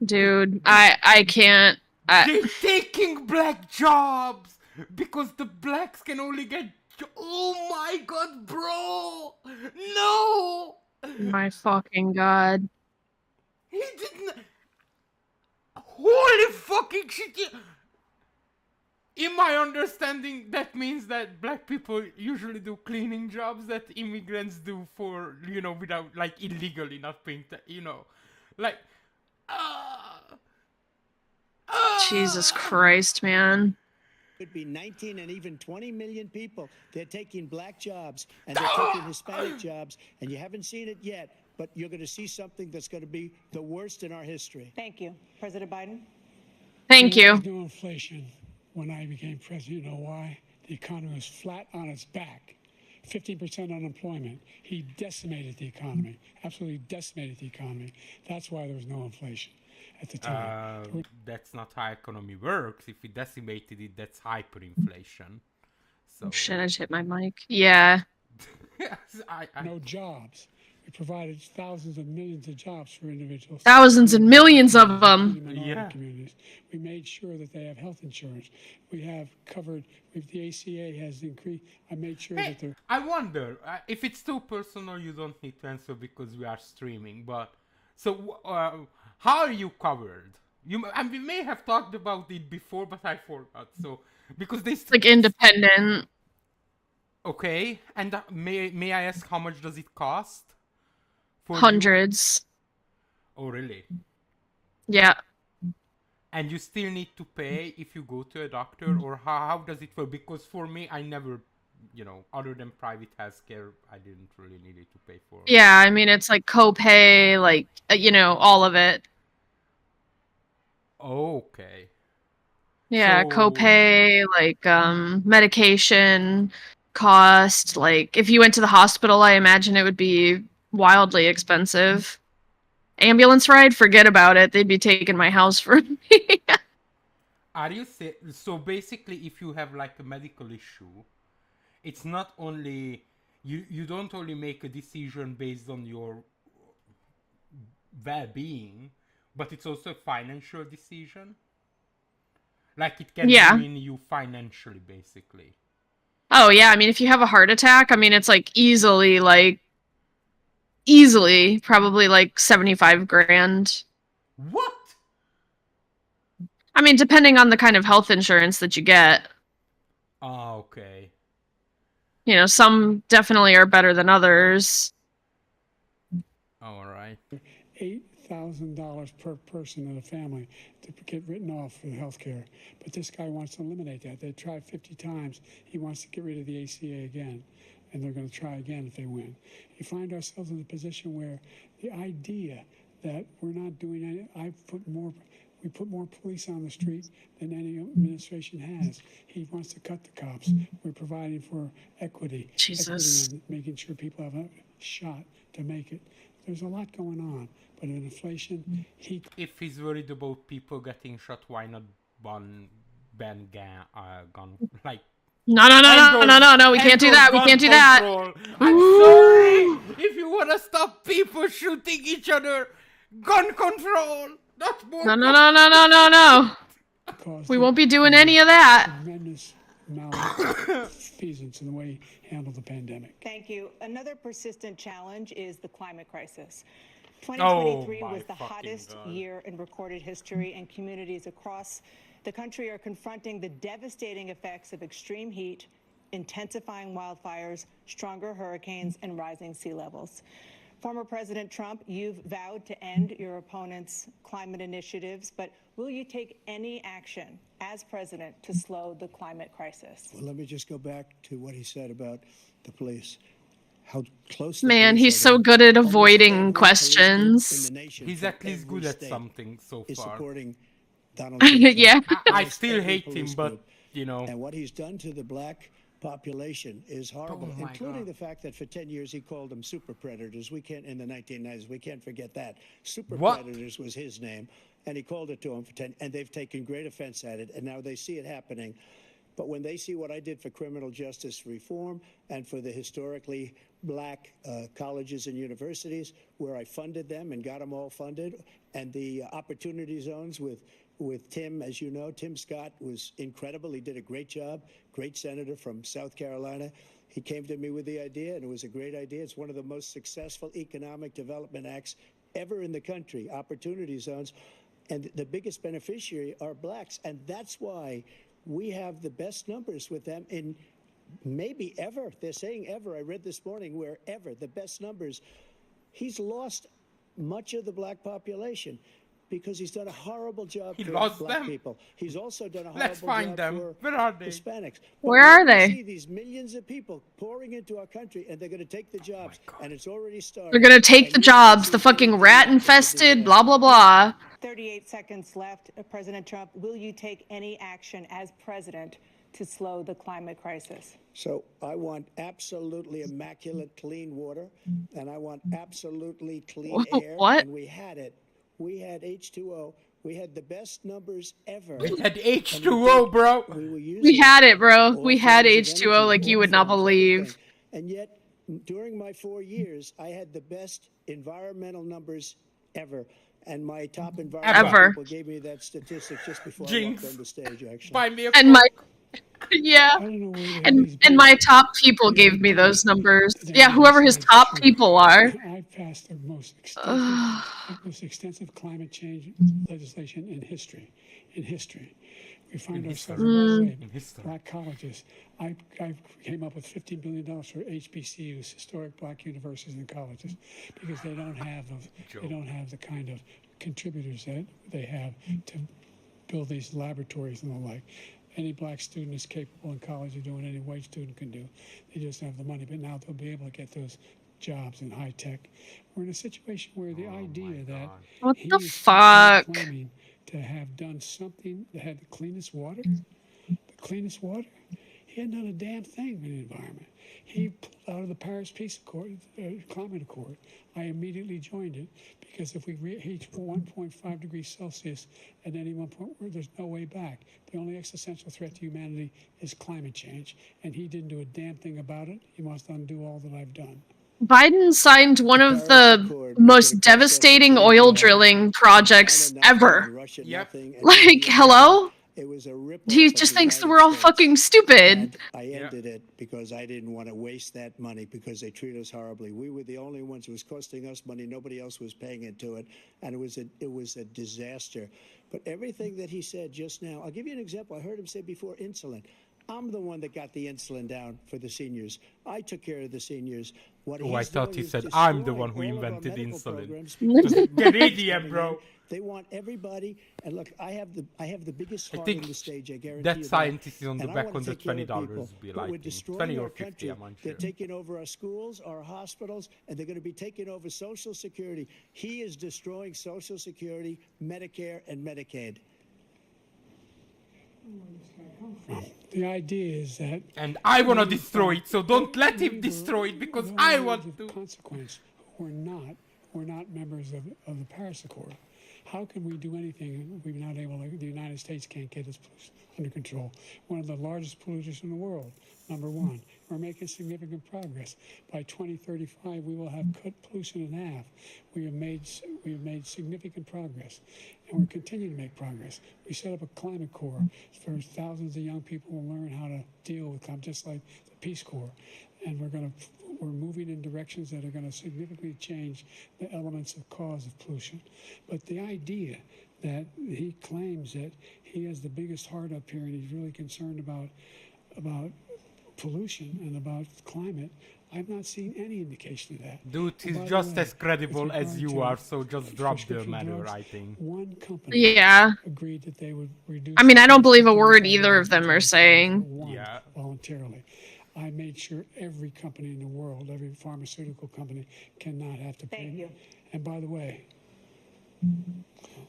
Dude, I can't. They're taking black jobs because the blacks can only get. Oh my god, bro! No! My fucking god. He didn't. Holy fucking shit! In my understanding, that means that black people usually do cleaning jobs that immigrants do for, you know, without, like, illegally not paying, you know, like, Jesus Christ, man. Could be 19 and even 20 million people. They're taking black jobs and they're taking Hispanic jobs, and you haven't seen it yet, but you're going to see something that's going to be the worst in our history. Thank you. President Biden? Thank There you. was no inflation when I became president. You know why? The economy was flat on its back. 15% unemployment. He decimated the economy. Absolutely decimated the economy. That's why there was no inflation at the time. That's not how economy works. If we decimated it, that's hyperinflation. So Oh, shit, I just hit my mic. Yeah. No jobs. We provided thousands of millions of jobs for individuals. Thousands and millions of them. Minority Yeah. communities. We made sure that they have health insurance. We have covered, if the ACA has increased, I made sure Hey, that they're... I wonder if it's too personal. You don't need to answer because we are streaming. But so, how are you covered? We may have talked about it before, but I forgot. So because they Like independent. okay, and may I ask how much does it cost? For you? Hundreds. Oh, really? Yeah. And you still need to pay if you go to a doctor, or how does it work? Because for me, I never, you know, other than private healthcare, I didn't really need it to pay for. Yeah, I mean, it's like copay, like, you know, all of it. Okay. Yeah, So- copay, like, medication cost. Like, if you went to the hospital, I imagine it would be wildly expensive. Ambulance ride, forget about it. They'd be taking my house from me. Are you so basically, if you have like a medical issue, it's not only you don't only make a decision based on your well-being, but it's also a financial decision. Like it can Yeah. ruin you financially, basically. Oh, yeah, I mean, if you have a heart attack, I mean, it's like easily probably like 75 grand. What? I mean, depending on the kind of health insurance that you get. Ah, okay. You know, some definitely are better than others. All right. $8,000 per person in a family to get written off for health care. But this guy wants to eliminate that. They tried 50 times. He wants to get rid of the ACA again. And they're going to try again if they win. You find ourselves in a position where the idea that we're not doing any, I put more We put more police on the street than any administration has. He wants to cut the cops. We're providing for equity. Jesus. Equity on making sure people have a shot to make it. There's a lot going on. But in inflation, If he's worried about people getting shot, why not ban gun? Like, No, we can't do that. We can't do that. I'm sorry. If you want to stop people shooting each other, gun control. Not more. No. We won't be doing any of that. tremendous malfeasance in the way he handled the pandemic. Thank you. Another persistent challenge is the climate crisis. Oh, 2023 my was the fucking hottest God. year in recorded history, and communities across the country are confronting the devastating effects of extreme heat, intensifying wildfires, stronger hurricanes, and rising sea levels. Former President Trump, you've vowed to end your opponent's climate initiatives, but will you take any action as president to slow the climate crisis? Well, let me just go back to what he said about the police. How close Man, police he's are so to good at almost avoiding every questions. police group in the nation He's from at least every good at state something so is far. supporting Donald Trump. Yeah. I Almost still every hate him, police but group. you know. And what he's done to the black population is horrible, Oh my including God. the fact that for 10 years he called them super predators. We can't, in the 1990s, we can't forget that. Super What? predators was his name, and he called it to them for 10, and they've taken great offense at it, and now they see it happening. But when they see what I did for criminal justice reform and for the historically black colleges and universities, where I funded them and got them all funded, and the opportunity zones with Tim, as you know, Tim Scott was incredible. He did a great job, great senator from South Carolina. He came to me with the idea, and it was a great idea. It's one of the most successful economic development acts ever in the country, opportunity zones. And the biggest beneficiary are blacks. And that's why we have the best numbers with them in maybe ever. They're saying ever. I read this morning where ever, the best numbers. He's lost much of the black population because he's done a horrible job He for lost black them? people. He's also done a horrible Let's find job them. for Where are they? Hispanics. Where are we they? see these millions of people pouring into our country, and they're going to take the jobs, and it's already started. They're gonna take And the you're gonna jobs, see the fucking anything rat but it's a infested, disaster. blah blah blah. 38 seconds left. President Trump, will you take any action as president to slow the climate crisis? So I want absolutely immaculate clean water, and I want absolutely clean air. What? And we had it. We had H2O. We had the best numbers ever. We had H2O, bro. We were using We had it, bro. all We had forms of H2O energy, like you all would not forms, believe. everything. And yet, during my 4 years, I had the best environmental numbers ever. And my top environmental Ever. people gave me that statistic just before I Jinx. walked on the stage, actually. Buy me a And my I don't know where the hell he's and been. my top people You know, gave me those numbers. today Yeah, he whoever his said, top sure, people are. I passed the most extensive climate change legislation in history. In history, we find ourselves in history. black colleges. I came up with $50 billion for HBCUs, historic black universities and colleges, because they don't have the kind of contributors that they have to build these laboratories and the like. Any black student is capable in college of doing any white student can do. They just have the money. But now they'll be able to get those jobs in high tech. We're in a situation where the idea that What he the is fuck? claiming to have done something that had the cleanest water, he hadn't done a damn thing in the environment. He pulled out of the Paris Peace Accord, Climate Accord. I immediately joined it because if we reach 1.5 degrees Celsius at any one point, there's no way back. The only existential threat to humanity is climate change, and he didn't do a damn thing about it. He wants to undo all that I've done. Biden signed one of the most devastating oil drilling projects ever. Yep. Like, hello? It was a rip He just thinks that we're all fucking stupid. And I ended it because I didn't want to waste that money because they treat us horribly. We were the only ones who was costing us money. Nobody else was paying into it. And it was a disaster. But everything that he said just now, I'll give you an example. I heard him say before insulin. I'm the one that got the insulin down for the seniors. I took care of the seniors. What Oh, I he's thought doing he is said, I'm the destroying one who all of our invented medical insulin. programs Just because get the idiot, coming bro. in. They want everybody. And look, I have the biggest I heart think on the stage. I guarantee that you scientist is on the and I back want on to the take care of $20 people. be But we're like destroying 20 or our 50, country. I'm unsure. They're taking over our schools, our hospitals, and they're going to be taking over Social Security. He is destroying Social Security, Medicare, and Medicaid. The idea is that And I want to we destroy it, so don't let we him were destroy it because the I only want ones to. of consequence who were not members of the Paris Accord. How can we do anything if we're not able to? The United States can't get its pollution under control. One of the largest polluters in the world, number one. We're making significant progress. By 2035, we will have cut pollution in half. We have made significant progress, and we're continuing to make progress. We set up a climate corps for thousands of young people who learn how to deal with climate, just like the Peace Corps. And we're moving in directions that are going to significantly change the elements of cause of pollution. But the idea that he claims that he has the biggest heart up here and he's really concerned about pollution and about climate, I've not seen any indication of that. Dude, And he's by the just way, as credible with as regard you to are, so just drop the prescription matter, drugs, I think. one company Yeah. agreed that they would reduce. I mean, I don't the believe a price word by either of them are $1.25 saying. for one Yeah. voluntarily. I made sure every company in the world, every pharmaceutical company, cannot have to pay. Thank you. And by the way,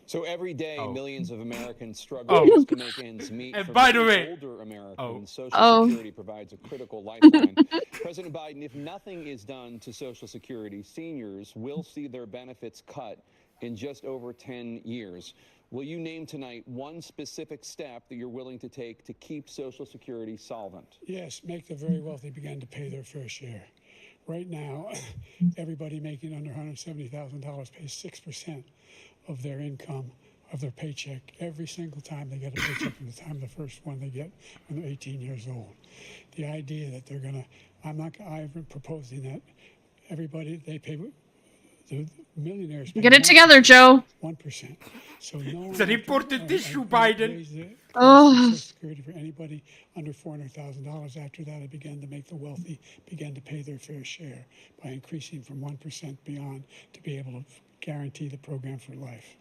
So every day, Oh. millions of Americans struggle Oh. just to make ends meet. And For by the many way- older Americans, Oh. Social Oh. Security provides a critical lifeline. President Biden, if nothing is done to Social Security, seniors will see their benefits cut in just over 10 years. Will you name tonight one specific step that you're willing to take to keep Social Security solvent? yes, make the very wealthy begin to pay their fair share. Right now, everybody making under $170,000 pays 6% of their income, of their paycheck, every single time they get a paycheck from the time the first one they get when they're 18 years old. The idea that they're going to, I've been proposing that everybody, they pay, the millionaires pay Get it together, Joe. 1%. So no one It's an have to- important issue, I Biden. raised the cost Oh. of Social Security for anybody under $400,000. After that, I began to make the wealthy begin to pay their fair share by increasing from 1% beyond to be able to guarantee the program for life.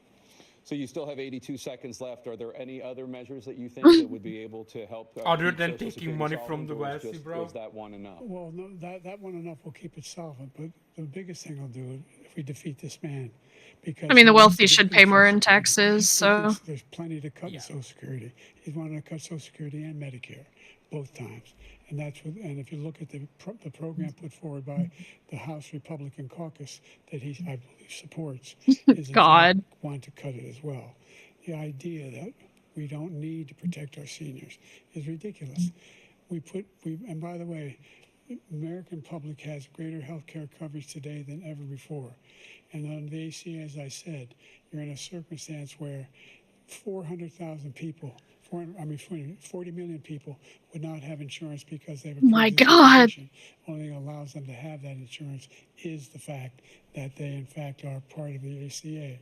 So you still have 82 seconds left. Are there any other measures that you think that would be able to help? Other keep than Social taking Security money solvent, from the or is wealthy, just- bro? Is that one enough? Well, no, that one enough will keep it solvent. But the biggest thing I'll do if we defeat this man, because I mean, the he wants wealthy to should decrease pay more Social in Security. taxes, He so. thinks there's plenty to cut Yeah. in Social Security. He's wanting to cut Social Security and Medicare both times. And that's what, and if you look at the program put forward by the House Republican caucus that he, I believe, supports, is in God. fact want to cut it as well. The idea that we don't need to protect our seniors is ridiculous. And by the way, the American public has greater health care coverage today than ever before. And on the ACA, as I said, you're in a circumstance where 400,000 people, 40 million people would not have insurance because they have a My pre-existing God. condition. Only thing that allows them to have that insurance is the fact that they, in fact, are part of the ACA.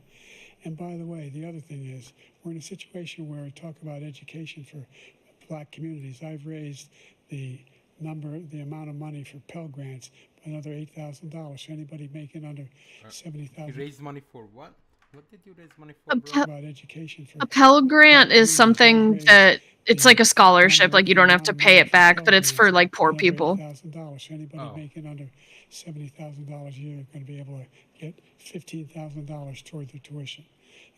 And by the way, the other thing is, we're in a situation where we talk about education for black communities. I've raised the amount of money for Pell Grants by another $8,000. So anybody making under You $70,000 raise money for what? What did you raise money for, A bro? Pell- about education for A Pell Grant black is communities. something I've raised that it's the like a scholarship. number- Like you don't the have to amount of pay money it for back, Pell but it's for Grants like poor by another people. $8,000. So anybody Oh. making under $70,000 a year is going to be able to get $15,000 toward their tuition.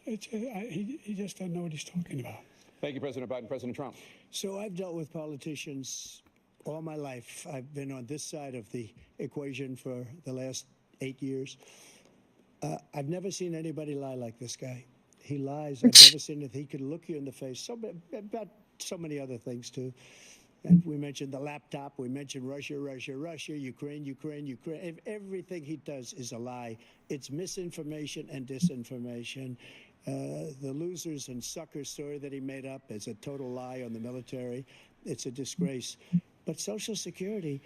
He just doesn't know what he's talking about. Thank you, President Biden. President Trump. So I've dealt with politicians all my life. I've been on this side of the equation for the last 8 years. I've never seen anybody lie like this guy. He lies. I've never seen it. He could look you in the face. About so many other things too. And we mentioned the laptop. We mentioned Russia, Ukraine. Everything he does is a lie. It's misinformation and disinformation. The losers and suckers story that he made up is a total lie on the military. It's a disgrace. But Social Security,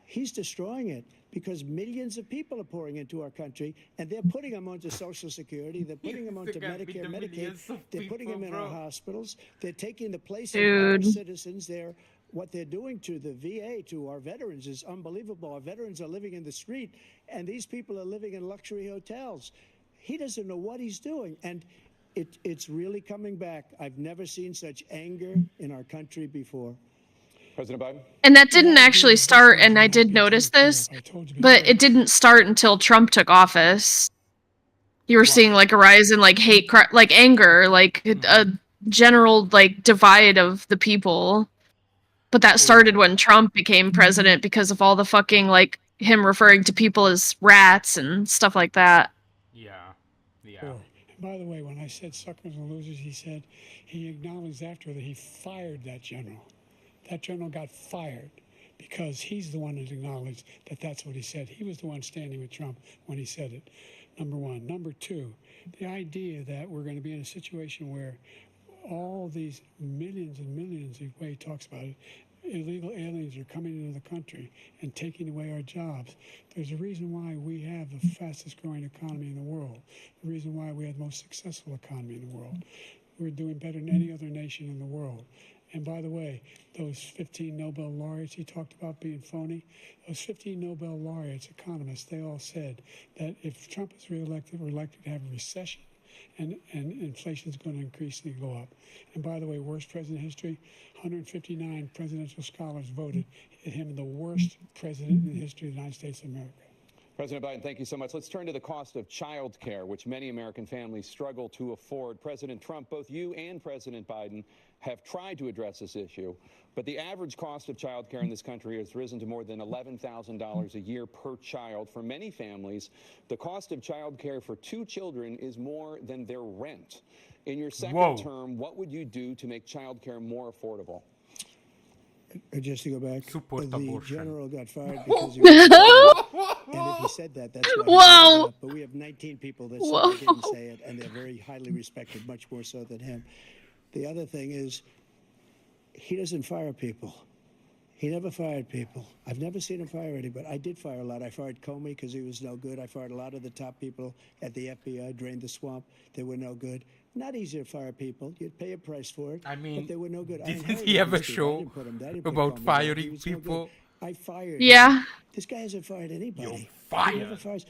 he's destroying it because millions of people are pouring into our country, and they're putting them onto Social Security. They're putting them onto Think I'd be Medicare, the Medicaid. millions of They're putting people, them in our bro. hospitals. They're taking the place of our Dude. citizens. They're what they're doing to the VA, to our veterans, is unbelievable. Our veterans are living in the street, and these people are living in luxury hotels. He doesn't know what he's doing, and it's really coming back. I've never seen such anger in our country before. President Biden? And that didn't actually start, and I did notice this, but it didn't start until Trump took office. You were seeing like a rise in like hate, like anger, like a general like divide of the people. But that started when Trump became president because of all the fucking like him referring to people as rats and stuff like that. Yeah. Yeah. And by the way, when I said suckers and losers, he said he acknowledged after that he fired that general. That general got fired because he's the one that acknowledged that that's what he said. He was the one standing with Trump when he said it. Number one. Number two, the idea that we're going to be in a situation where all these millions and millions, the way he talks about it, illegal aliens are coming into the country and taking away our jobs. There's a reason why we have the fastest growing economy in the world, the reason why we have the most successful economy in the world. We're doing better than any other nation in the world. And by the way, those 15 Nobel laureates he talked about being phony, those 15 Nobel laureates, economists, they all said that if Trump is reelected, we're likely to have a recession and inflation is going to increasingly go up. And by the way, worst president in history, 159 presidential scholars voted him the worst president in the history of the United States of America. President Biden, thank you so much. Let's turn to the cost of child care, which many American families struggle to afford. President Trump, both you and President Biden have tried to address this issue, but the average cost of child care in this country has risen to more than $11,000 a year per child. For many families, the cost of child care for 2 children is more than their rent. In your second term, what would you do to make child care more affordable? Just to go back, Support the abortion. general got fired because he was and if he said that, that's why he Whoa. got up. But we have 19 people that said he didn't say it, and they're very highly respected, much more so than him. The other thing is, he doesn't fire people. He never fired people. I've never seen him fire anybody. I did fire a lot. I fired Comey because he was no good. I fired a lot of the top people at the FBI, drained the swamp. They were no good. Not easy to fire people. You'd pay a price for it. I mean, but they were no good. didn't he have a show about firing people? I fired. Yeah. This guy hasn't fired anybody. You're He fired. never fires.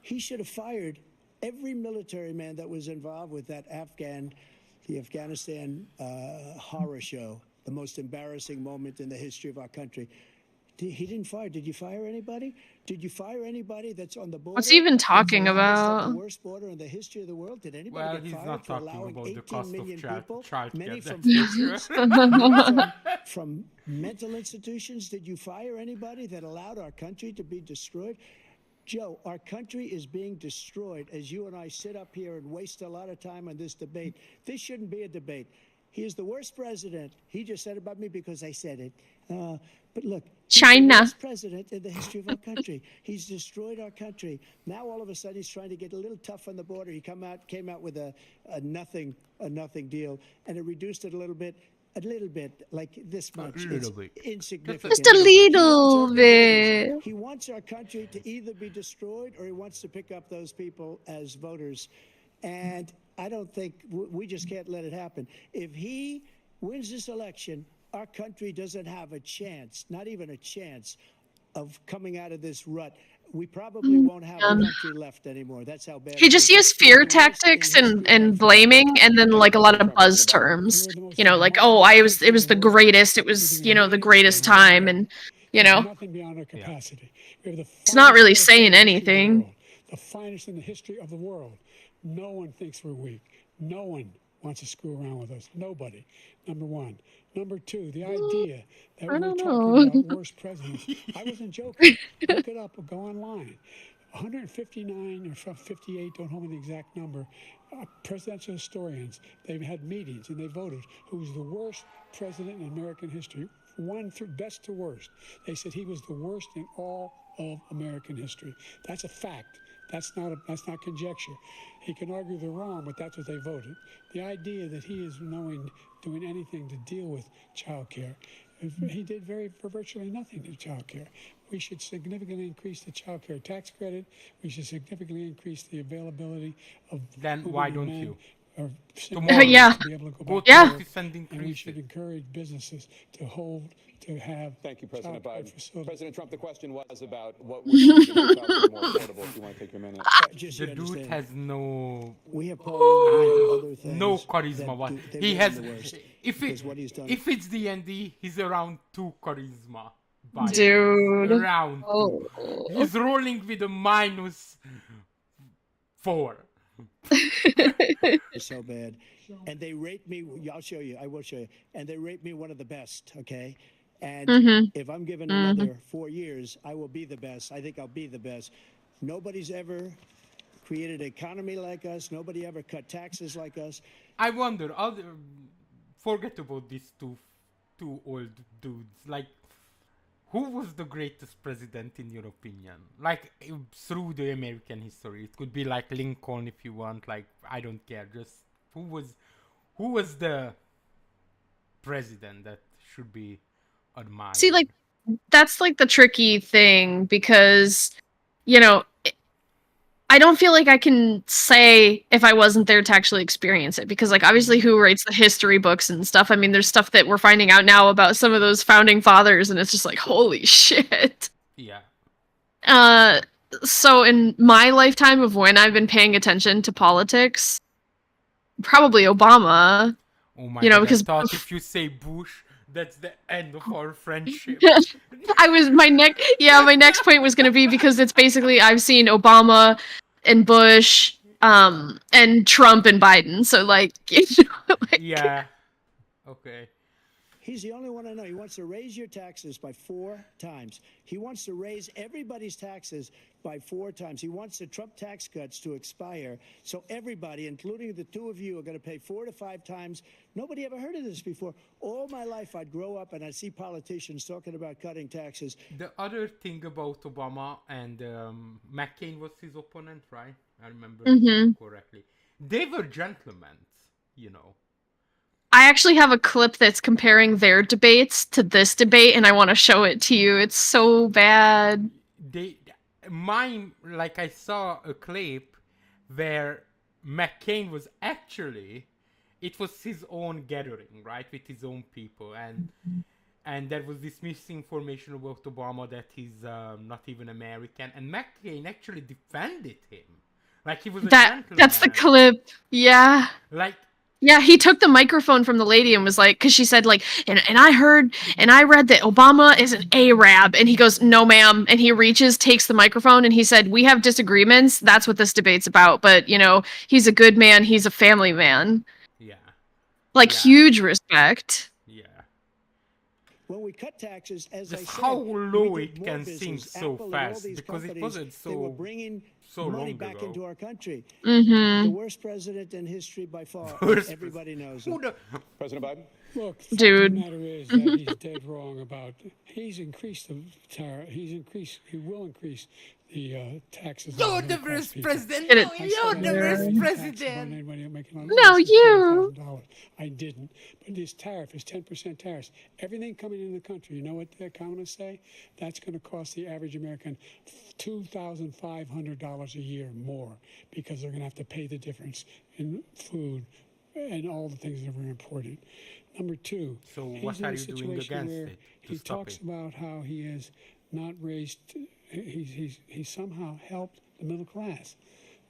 He should have fired every military man that was involved with that the Afghanistan horror show, the most embarrassing moment in the history of our country. He didn't fire. Did you fire anybody? Did you fire anybody that's on the border? What's he even talking about? The worst border in the history of the world. Did anybody Well, get he's fired not for talking allowing about the 18 cost million of people, child many care. from That's prisons, many from mental institutions? Did you fire anybody that allowed our country to be destroyed? Joe, our country is being destroyed as you and I sit up here and waste a lot of time on this debate. This shouldn't be a debate. He is the worst president. He just said about me because I said it. But look, he's China. the worst president in the history of our country. He's destroyed our country. Now all of a sudden he's trying to get a little tough on the border. He came out with a nothing deal, and it reduced it a little bit, like this much. It's insignificant. Just a little bit. He wants our country to either be destroyed or he wants to pick up those people as voters. And I don't think we just can't let it happen. If he wins this election, our country doesn't have a chance, not even a chance, of coming out of this rut. We probably won't have a country left anymore. That's how bad He just used fear tactics and blaming, and then like a lot of buzz terms. You know, like, oh, it was the greatest. It was, you know, the greatest time, and you know, nothing beyond our capacity. We have the it's not really finest saying military in the anything. world, the finest in the history of the world. No one thinks we're weak. No one wants to screw around with us. Nobody. Number one. Number two, the idea that I we're don't talking know. about worst presidents. I wasn't joking. Look it up or go online. 159 or 58, don't hold me the exact number, presidential historians, they've had meetings and they voted who's the worst president in American history. One through best to worst. They said he was the worst in all of American history. That's a fact. That's not conjecture. He can argue they're wrong, but that's what they voted. The idea that he is doing anything to deal with child care, he did virtually nothing to child care. We should significantly increase the child care tax credit. We should significantly increase the availability of Then women why and don't men. you? or Tomorrow. Yeah. to be able to go Go back to Yeah. to work, office and and we increase should it. encourage businesses to have Thank you, President childcare Biden. facilities. President Trump, the question was about what would you do to make childcare more affordable, if you want to take your minute. Just The so you dude understand, has no we have parliament, we have other things. no charisma. What They he run has, the worst. if because what he's done. if it's D&D, he's around 2 charisma. Biden. Dude. Around 2. Oh. He's rolling with a -4. It's so bad. And they rate me, I'll show you, I will show you. And they rate me one of the best, okay? And if I'm given another 4 years, I will be the best. I think I'll be the best. Nobody's ever created an economy like us. Nobody ever cut taxes like us. I wonder, forget about these two old dudes. Like, who was the greatest president in your opinion? Like, through the American history. It could be like Lincoln if you want. Like, I don't care. Just who was the president that should be admired? See, like, that's like the tricky thing because, you know, I don't feel like I can say if I wasn't there to actually experience it because, like, obviously, who writes the history books and stuff? I mean, there's stuff that we're finding out now about some of those founding fathers, and it's just like, holy shit. Yeah. So in my lifetime of when I've been paying attention to politics, probably Obama. Oh my You know, god, because I thought if you say Bush, that's the end of our friendship. my next point was going to be because it's basically I've seen Obama and Bush and Trump and Biden, so like, you know, like, Yeah. Okay. He's the only one I know. He wants to raise your taxes by 4 times. He wants to raise everybody's taxes by 4 times. He wants the Trump tax cuts to expire. So everybody, including the 2 of you, are going to pay 4 to 5 times. Nobody ever heard of this before. All my life, I'd grow up and I'd see politicians talking about cutting taxes. The other thing about Obama and McCain was his opponent, right? I remember correctly. They were gentlemen, you know. I actually have a clip that's comparing their debates to this debate, and I want to show it to you. It's so bad. I saw a clip where McCain was actually, it was his own gathering, right, with his own people, and there was this misinformation about Obama that he's not even American, and McCain actually defended him, like he was a gentleman. That's the clip. Yeah. Like. Yeah, he took the microphone from the lady and was like, because she said, like, and I heard and I read that Obama is an Arab. And he goes, no, ma'am. And he reaches, takes the microphone, and he said, we have disagreements. That's what this debate's about. But, you know, he's a good man. He's a family man. Yeah. Like, huge respect. Yeah. When we cut taxes, as Just I said, how low we did it more can business. sink so Apple and all fast these because it companies, wasn't they were so bringing so money long back ago. into our country. Mm-hmm. The worst president in history by far. Everybody knows it. President Biden? Look, Dude. the matter is that he's dead wrong about. He's increased the tariff. He will increase the taxes. You're on the middle-class worst people. president. Get it. I You're said the I worst didn't tax president. anybody making on No, less than you. $20,000. I didn't. But this tariff is 10% tariffs. Everything coming in the country, you know what the economists say? That's going to cost the average American $2,500 a year more because they're going to have to pay the difference in food and all the things that are very important. Number 2, So he's what in are a you doing situation against where it to he stop talks it? about how he has not raised, he's somehow helped the middle class.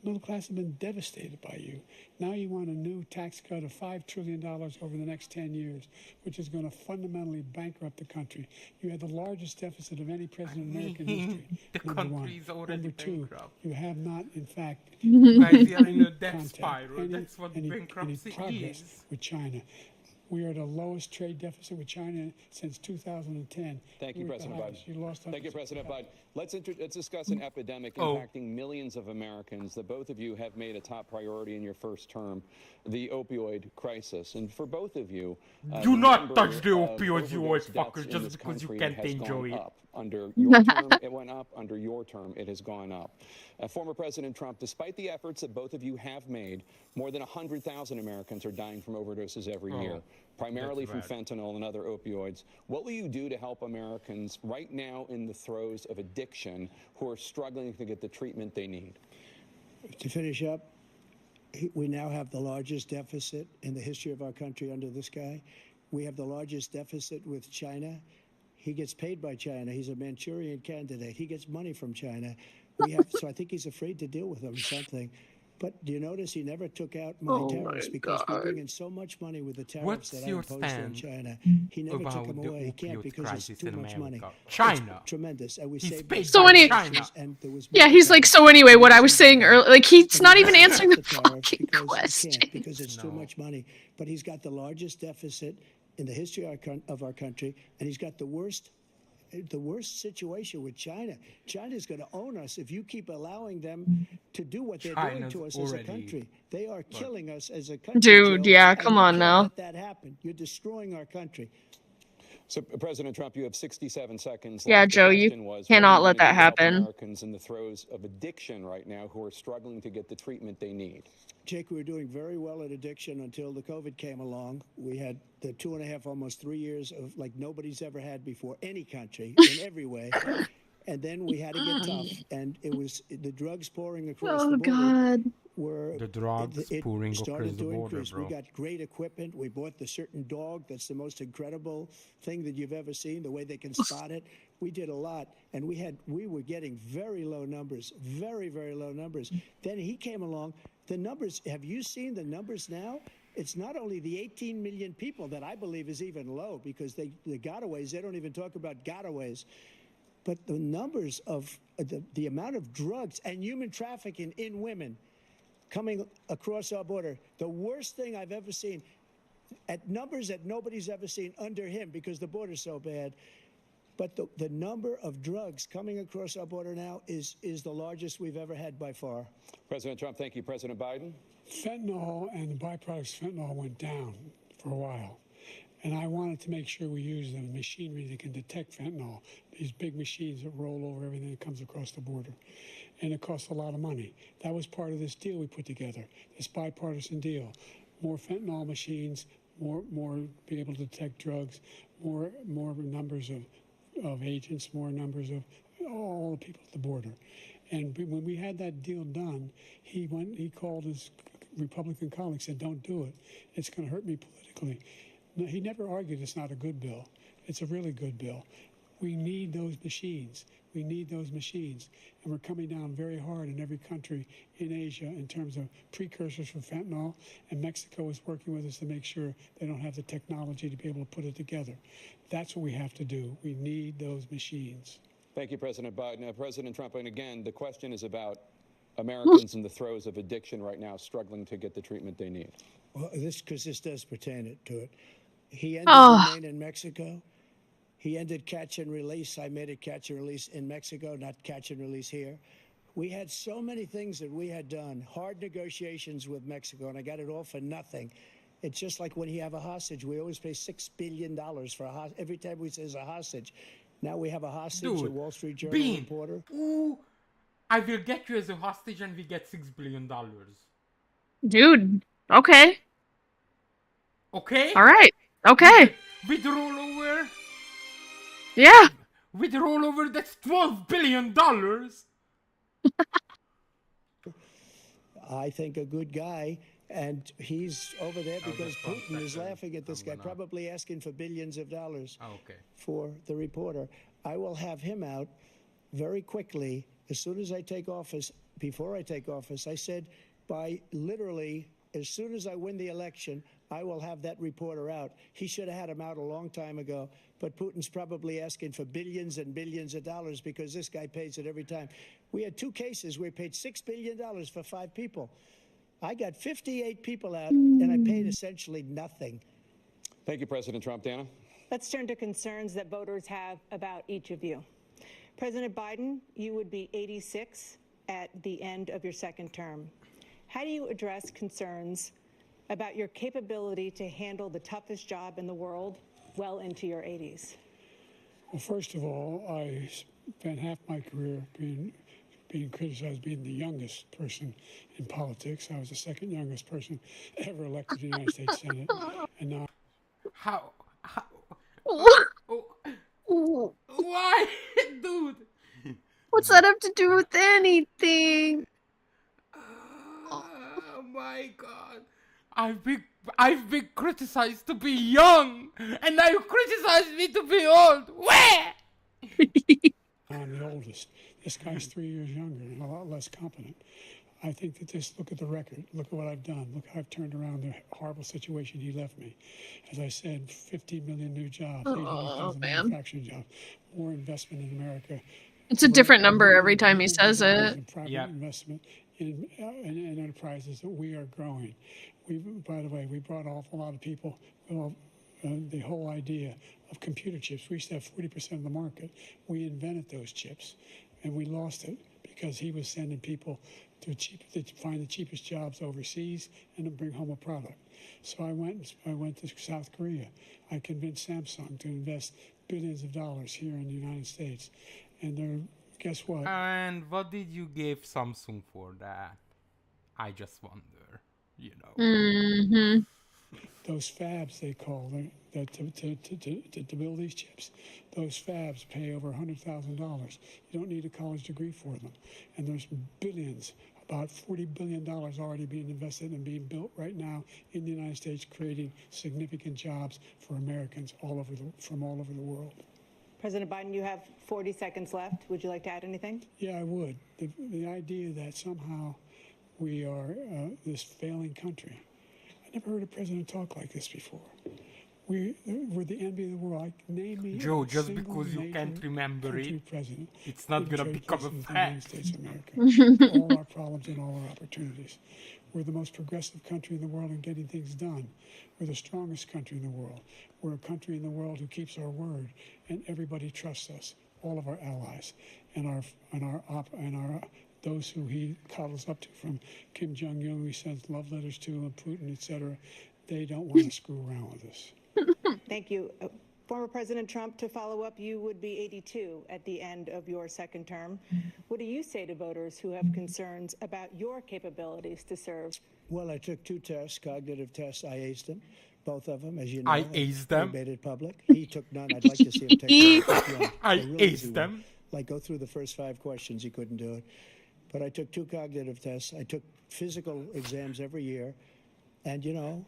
Middle class have been devastated by you. Now you want a new tax cut of $5 trillion over the next 10 years, which is going to fundamentally bankrupt the country. You had the largest deficit of any president in American history. The Number one. country is already Number 2, bankrupt. you have not, in fact, Guys, we are in a debt contact, spiral. That's what any bankruptcy progress is. with China. We are at the lowest trade deficit with China since 2010. Thank you, We're at the President highest. Biden. You lost Thank you, President Biden. Let's discuss an epidemic Oh. impacting millions of Americans that both of you have made a top priority in your first term, the opioid crisis. And for both of you, Do the not number touch the of opioids, you overdose old deaths fuckers, in just this because you country can't has enjoy gone it. up. Under your term, it went up. Under your term, it has gone up. Former President Trump, despite the efforts that both of you have made, more than 100,000 Americans are dying from overdoses every year, primarily from that's bad. fentanyl and other opioids. What will you do to help Americans right now in the throes of addiction who are struggling to get the treatment they need? To finish up, We now have the largest deficit in the history of our country under this guy. We have the largest deficit with China. He gets paid by China. He's a Manchurian candidate. He gets money from China. So I think he's afraid to deal with them or something. But do you notice he never took out my Oh tariffs my because we God. bring in so much money with the tariffs What's that I your imposed on stand China. He never took about them the away. He can't opioid because it's crisis too in much money. America? It's China. tremendous. And we He's saved paid So by any- China. and there was Yeah, more he's like, tariffs. so anyway, what I was saying Reasonable. earlier, like he's But not he even doesn't answering accept the tariffs fucking because question. he can't, because it's too No. much money. But he's got the largest deficit in the history of our country, and he's got the worst situation with China. China's going to own us if you keep allowing them to do what they're doing China's to us as a already- country. They are killing us as a country. Dude, Joe, yeah, and come you on can't now. let that happen. You're destroying our country. So, President Trump, you have 67 seconds. Yeah, left. The Joe, you question was, cannot what are let you gonna that do to help happen. Americans in the throes of addiction right now who are struggling to get the treatment they need. Jake, we were doing very well at addiction until the COVID came along. We had the 2.5, almost 3 years of like nobody's ever had before, any country, in every way. And then we had to get tough, and it was the drugs pouring across Oh the border. God. Were The drugs pouring started across the to border, increase. bro. We got great equipment. We bought the certain dog that's the most incredible thing that you've ever seen. The way they can spot it. We did a lot, and we were getting very low numbers, very low numbers. Then he came along. The numbers. Have you seen the numbers now? It's not only the 18 million people that I believe is even low because the gotaways. They don't even talk about gotaways. But the numbers of the amount of drugs and human trafficking in women coming across our border, the worst thing I've ever seen, at numbers that nobody's ever seen under him because the border's so bad. But the number of drugs coming across our border now is the largest we've ever had by far. President Trump, thank you. President Biden? Fentanyl and the byproducts of fentanyl went down for a while. And I wanted to make sure we use the machinery that can detect fentanyl, these big machines that roll over everything that comes across the border. And it costs a lot of money. That was part of this deal we put together, this bipartisan deal. More fentanyl machines, more be able to detect drugs, more numbers of agents, more numbers of all the people at the border. And when we had that deal done, he called his Republican colleagues, said, "Don't do it. It's going to hurt me politically." No, he never argued it's not a good bill. It's a really good bill. We need those machines. We need those machines. And we're coming down very hard in every country in Asia in terms of precursors for fentanyl. And Mexico is working with us to make sure they don't have the technology to be able to put it together. That's what we have to do. We need those machines. Thank you, President Biden. President Trump, and again, the question is about Americans in the throes of addiction right now struggling to get the treatment they need. Well, this does pertain to it. He ended Remain in Mexico. He ended catch and release. I made it catch and release in Mexico, not catch and release here. We had so many things that we had done, hard negotiations with Mexico, and I got it all for nothing. It's just like when you have a hostage. We always pay $6 billion for a hostage. Every time we say a hostage. Now we have a hostage, Dude, a Wall Street Journal Bean, reporter. ooh, I will get you as a hostage and we get $6 billion. Dude. Okay. Okay? All right. Okay. With rollover? Yeah. With rollover, that's $12 billion. I think a good guy, and he's over there because just 1 Putin is second. laughing at this guy, probably asking for billions of dollars Okay. for the reporter. I will have him out very quickly as soon as I take office. Before I take office, I said by literally as soon as I win the election, I will have that reporter out. He should have had him out a long time ago, but Putin's probably asking for billions and billions of dollars because this guy pays it every time. We had 2 cases where he paid $6 billion for 5 people. I got 58 people out, and I paid essentially nothing. Thank you, President Trump. Dana? Let's turn to concerns that voters have about each of you. President Biden, you would be 86 at the end of your 2nd term. How do you address concerns about your capability to handle the toughest job in the world well into your 80s? Well, first of all, I spent half my career being criticized being the youngest person in politics. I was the 2nd youngest person ever elected to the United States Senate. And now How? Ooh. Why? Dude. What's that have to do with anything? Oh my my god. I've been criticized to be young, and now you criticize me to be old. Where? I'm the oldest. This guy's 3 years younger and a lot less competent. I think that look at the record. Look at what I've done. Look how I've turned around the horrible situation he left me. As I said, 15 million new jobs, 800,000 manufacturing jobs, more investment in America. It's a different number every time he says it. Private investment in enterprises that we are growing. By the way, we brought off a lot of people. The whole idea of computer chips. We used to have 40% of the market. We invented those chips, and we lost it because he was sending people to find the cheapest jobs overseas and to bring home a product. So I went to South Korea. I convinced Samsung to invest billions of dollars here in the United States. And guess what? And what did you give Samsung for that? I just wonder, you know. Those fabs, they call them, to build these chips. Those fabs pay over $100,000. You don't need a college degree for them. And there's billions, about $40 billion already being invested and being built right now in the United States, creating significant jobs for Americans from all over the world. President Biden, you have 40 seconds left. Would you like to add anything? Yeah, I would. The idea that somehow we are this failing country. I never heard a president talk like this before. We're the envy of the world. Name me Joe, just because you can't remember it, president it's not gonna become a United fact. States of America. All our problems and all our opportunities. We're the most progressive country in the world in getting things done. We're the strongest country in the world. We're a country in the world who keeps our word, and everybody trusts us. All of our allies and those who he coddles up to, from Kim Jong-un, who he sends love letters to, and Putin, etc. They don't want to screw around with us. Thank you. Former President Trump, to follow up, you would be 82 at the end of your second term. What do you say to voters who have concerns about your capabilities to serve? Well, I took 2 tests, cognitive tests. I aced them, both of them, as you know. I aced them. I made it public. He took none. I'd like to see him take one. I really aced do them. Like, go through the first 5 questions. He couldn't do it. But I took 2 cognitive tests. I took physical exams every year. And, you know,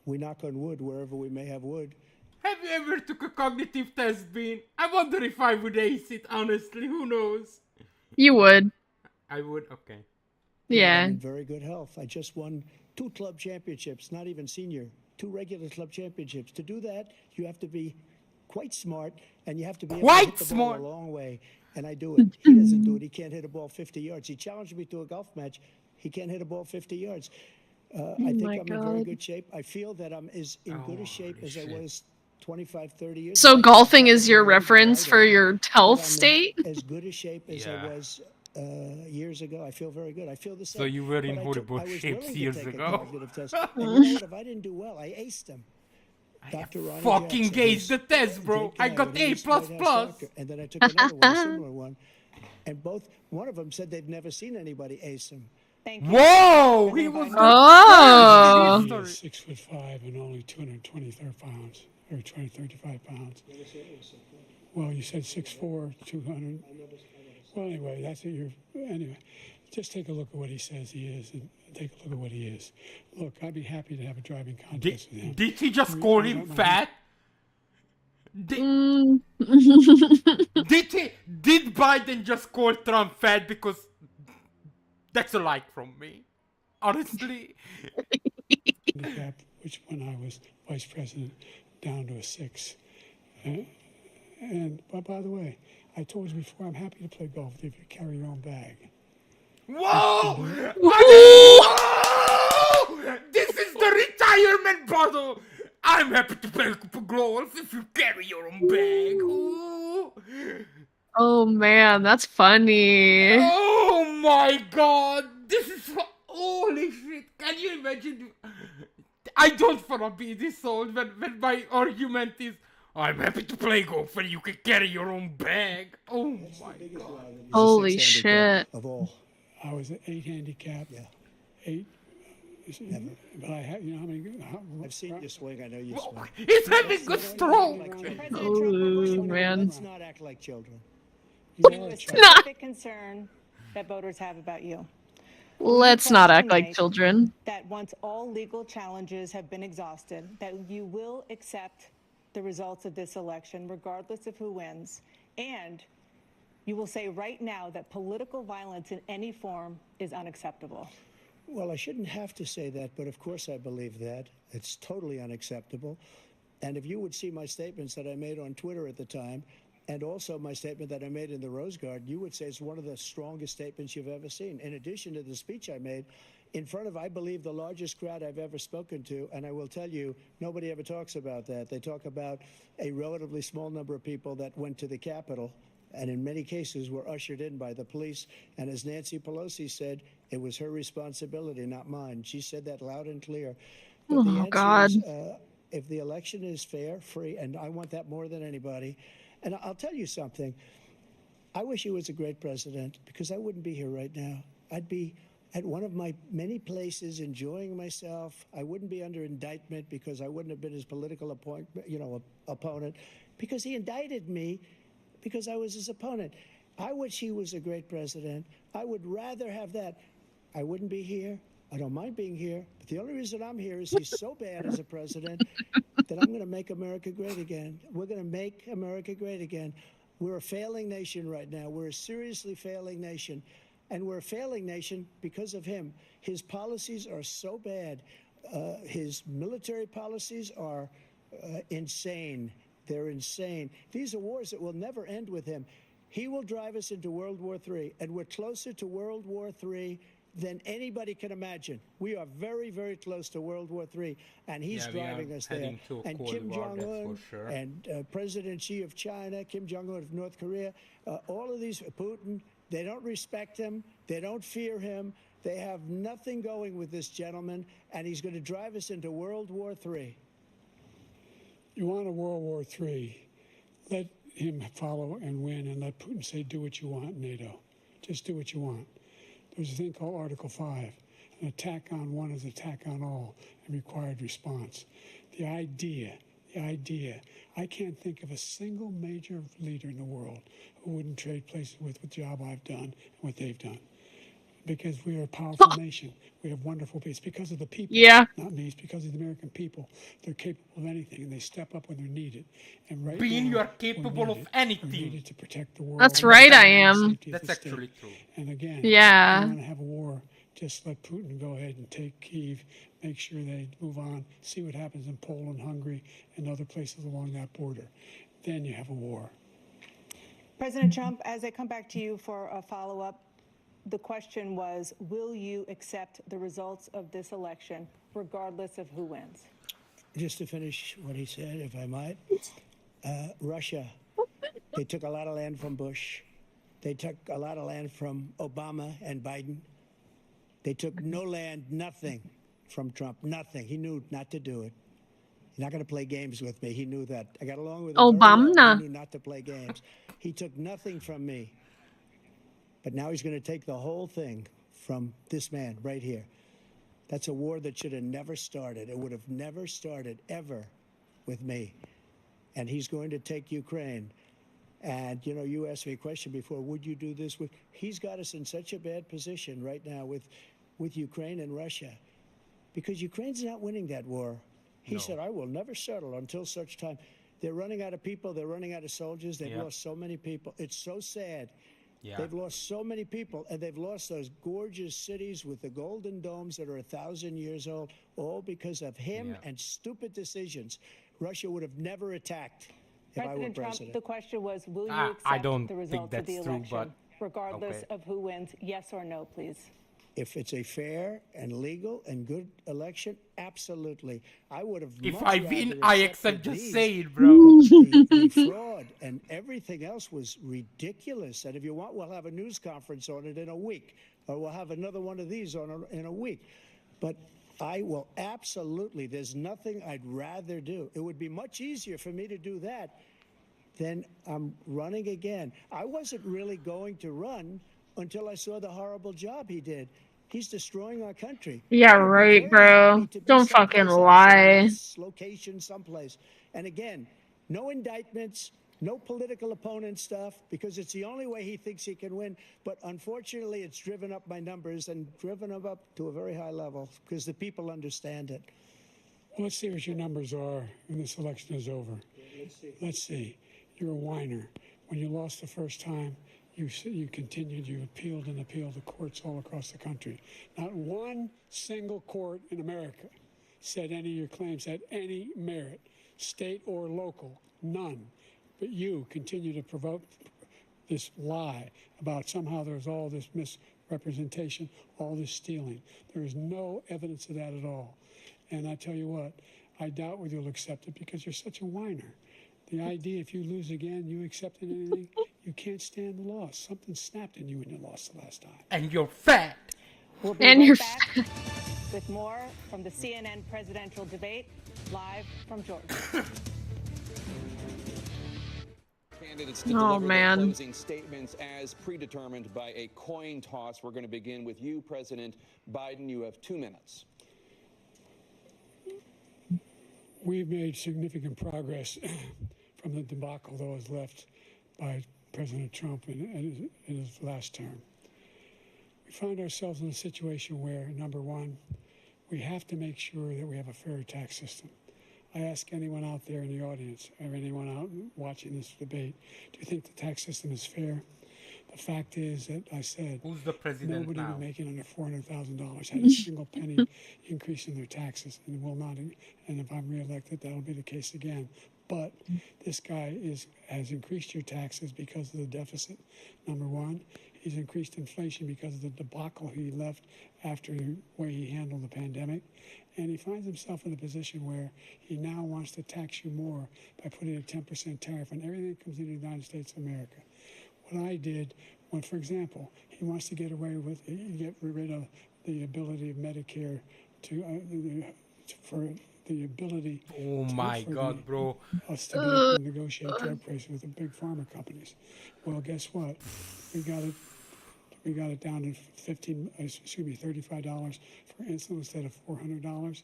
we knock on wood wherever we may have wood. Have you ever took a cognitive test, Bean? I wonder if I would ace it, honestly. Who knows? You would. I would? Okay. Yeah. I'm in very good health. I just won 2 club championships, not even senior, 2 regular club championships. To do that, you have to be quite smart, and you have to be able to hit the ball a long way. And I do it. He doesn't do it. He can't hit a ball 50 yards. He challenged me to a golf match. He can't hit a ball 50 yards. I think I'm in very good shape. I feel that I'm as in good a shape as I was 25, 30 years So ago. golfing is your reference for your health state? As good a shape as I was years ago. I feel very good. I feel the same. So you were in But horrible I was shape willing to years take a ago? cognitive test. And you know what? If I didn't do well, I aced them. Dr. Ronnie Fucking Jackson, aced the test, bro. great I guy, got and he A++. was the White House doctor. And then I took another one, a similar one. And one of them said they've never seen anybody ace them. Thank you. Whoa! He was Oh. He is 6'5" and only 223 pounds, or 235 pounds. Well, you said 6'4", 200. Well, anyway, that's what anyway, just take a look at what he says he is, and take a look at what he is. Look, I'd be happy to have a driving contest with him. Did he just call him fat? Did Biden just call Trump fat? Because that's a like from me, honestly. Handicap, which when I was vice president, down to a 6. But by the way, I told you before, I'm happy to play golf if you carry your own bag. Whoa! Whoa! This is the retirement bottle. I'm happy to play golf if you carry your own bag. Ooh. Oh man, that's funny. Oh my god! This is holy shit! Can you imagine? I don't wanna be this old when my argument is I'm happy to play golf when you can carry your own bag. Oh my god! Holy shit! Of all. I was an 8 handicap. Yeah. 8. But I had, you know how many? I've seen you swing. I know you swing. He's having a stroke. Oh man. Let's not act like children. You are a A child. specific concern that voters have about you. Let's not act like children. That once all legal challenges have been exhausted, that you will accept the results of this election, regardless of who wins, and you will say right now that political violence in any form is unacceptable? Well, I shouldn't have to say that, but of course I believe that. It's totally unacceptable. And if you would see my statements that I made on Twitter at the time, and also my statement that I made in the Rose Garden, you would say it's one of the strongest statements you've ever seen. In addition to the speech I made in front of, I believe, the largest crowd I've ever spoken to, and I will tell you, nobody ever talks about that. They talk about a relatively small number of people that went to the Capitol, and in many cases were ushered in by the police. And as Nancy Pelosi said, it was her responsibility, not mine. She said that loud and clear. But the Oh answer God. is, if the election is fair, free, and I want that more than anybody. And I'll tell you something. I wish he was a great president, because I wouldn't be here right now. I'd be at one of my many places enjoying myself. I wouldn't be under indictment because I wouldn't have been his political opponent, because he indicted me because I was his opponent. I wish he was a great president. I would rather have that. I wouldn't be here. I don't mind being here. But the only reason I'm here is he's so bad as a president that I'm going to make America great again. We're going to make America great again. We're a failing nation right now. We're a seriously failing nation. And we're a failing nation because of him. His policies are so bad. His military policies are insane. They're insane. These are wars that will never end with him. He will drive us into World War III, and we're closer to World War III than anybody can imagine. We are very, very close to World War III, and he's driving us there. And Kim Jong-un and President Xi of China, Kim Jong-un of North Korea, all of these, Putin, they don't respect him. They don't fear him. They have nothing going with this gentleman, and he's going to drive us into World War III. You want a World War III, let him follow and win, and let Putin say, do what you want, NATO. Just do what you want. There's a thing called Article 5. An attack on one is an attack on all, and required response. The idea, I can't think of a single major leader in the world who wouldn't trade places with the job I've done and what they've done. Because we are a powerful nation. We have wonderful people. It's because of the people, not me. It's because of the American people. They're capable of anything, and they step up when they're needed. And right Being now, you are capable of anything. we're needed to protect the world. That's right, I am. That's actually true. And again, Yeah. you want to have a war, just let Putin go ahead and take Kyiv, make sure they move on, see what happens in Poland, Hungary, and other places along that border. Then you have a war. President Trump, as I come back to you for a follow-up, the question was, will you accept the results of this election, regardless of who wins? Just to finish what he said, if I might, Russia, they took a lot of land from Bush. They took a lot of land from Obama and Biden. They took no land, nothing from Trump, nothing. He knew not to do it. He's not going to play games with me. He knew that. I got along with him very well. He knew not to play games. He took nothing from me. But now he's going to take the whole thing from this man right here. That's a war that should have never started. It would have never started ever with me. And he's going to take Ukraine. And, you know, you asked me a question before, would you do this? He's got us in such a bad position right now with Ukraine and Russia. Because Ukraine's not winning that war. He said, I will never settle until such time. They're running out of people. They're running out of soldiers. They've lost so many people. It's so sad. Yeah. They've lost so many people, and they've lost those gorgeous cities with the golden domes that are 1,000 years old, all because of him and stupid decisions. Russia would have never attacked if I were president. President Trump, the question was, will you accept the results of the election, regardless of who wins? Yes or no, please. If it's a fair and legal and good election, absolutely. I would have. If I win, I accept. Just say it, bro. The fraud and everything else was ridiculous. And if you want, we'll have a news conference on it in a week, or we'll have another one of these in a week. But I will absolutely. There's nothing I'd rather do. It would be much easier for me to do that than I'm running again. I wasn't really going to run until I saw the horrible job he did. He's destroying our country. Yeah, right, bro. Don't fucking lie. Location someplace. And again, no indictments, No political opponent stuff, because it's the only way he thinks he can win. But unfortunately, it's driven up my numbers and driven them up to a very high level because the people understand it. Well, let's see what your numbers are when this election is over. Let's see. You're a whiner. When you lost the first time, you continued, you appealed and appealed to courts all across the country. Not one single court in America said any of your claims had any merit, state or local, none. But you continue to provoke this lie about somehow there's all this misrepresentation, all this stealing. There is no evidence of that at all. And I tell you what, I doubt whether you'll accept it because you're such a whiner. The idea if you lose again, you accepted anything, you can't stand the loss. Something snapped in you when you lost the last time. And you're fat. We'll be And right you're back with more from the CNN presidential debate, live from Georgia. Candidates to Oh, deliver their man. closing statements as predetermined by a coin toss. We're going to begin with you, President Biden. You have 2 minutes. We've made significant progress from the debacle that was left by President Trump in his last term. We find ourselves in a situation where, number one, we have to make sure that we have a fair tax system. I ask anyone out there in the audience or anyone out watching this debate, do you think the tax system is fair? The fact is that I said Who's the president nobody now? making under $400,000 had a single penny increase in their taxes and will not. And if I'm reelected, that'll be the case again. But this guy has increased your taxes because of the deficit, number one. He's increased inflation because of the debacle he left after the way he handled the pandemic. And he finds himself in a position where he now wants to tax you more by putting a 10% tariff on everything that comes into the United States of America. What I did, when, for example, he wants to get rid of the ability of Medicare for the ability Oh my God, bro. us to be able to negotiate drug prices with the big pharma companies. Well, guess what? We got it down to $35 for insulin instead of $400.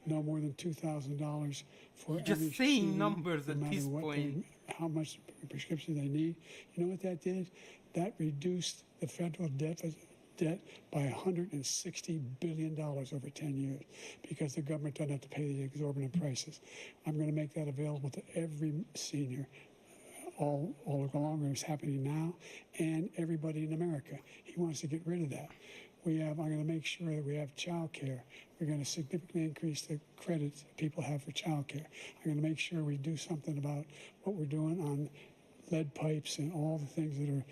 No more than $2,000 for You're just every saying senior, numbers no at matter this what point. how much prescription they need. You know what that did? That reduced the federal debt by $160 billion over 10 years because the government doesn't have to pay the exorbitant prices. I'm going to make that available to every senior all along. It's happening now, and everybody in America. He wants to get rid of that. I'm going to make sure that we have child care. We're going to significantly increase the credits people have for child care. I'm going to make sure we do something about what we're doing on lead pipes and all the things that are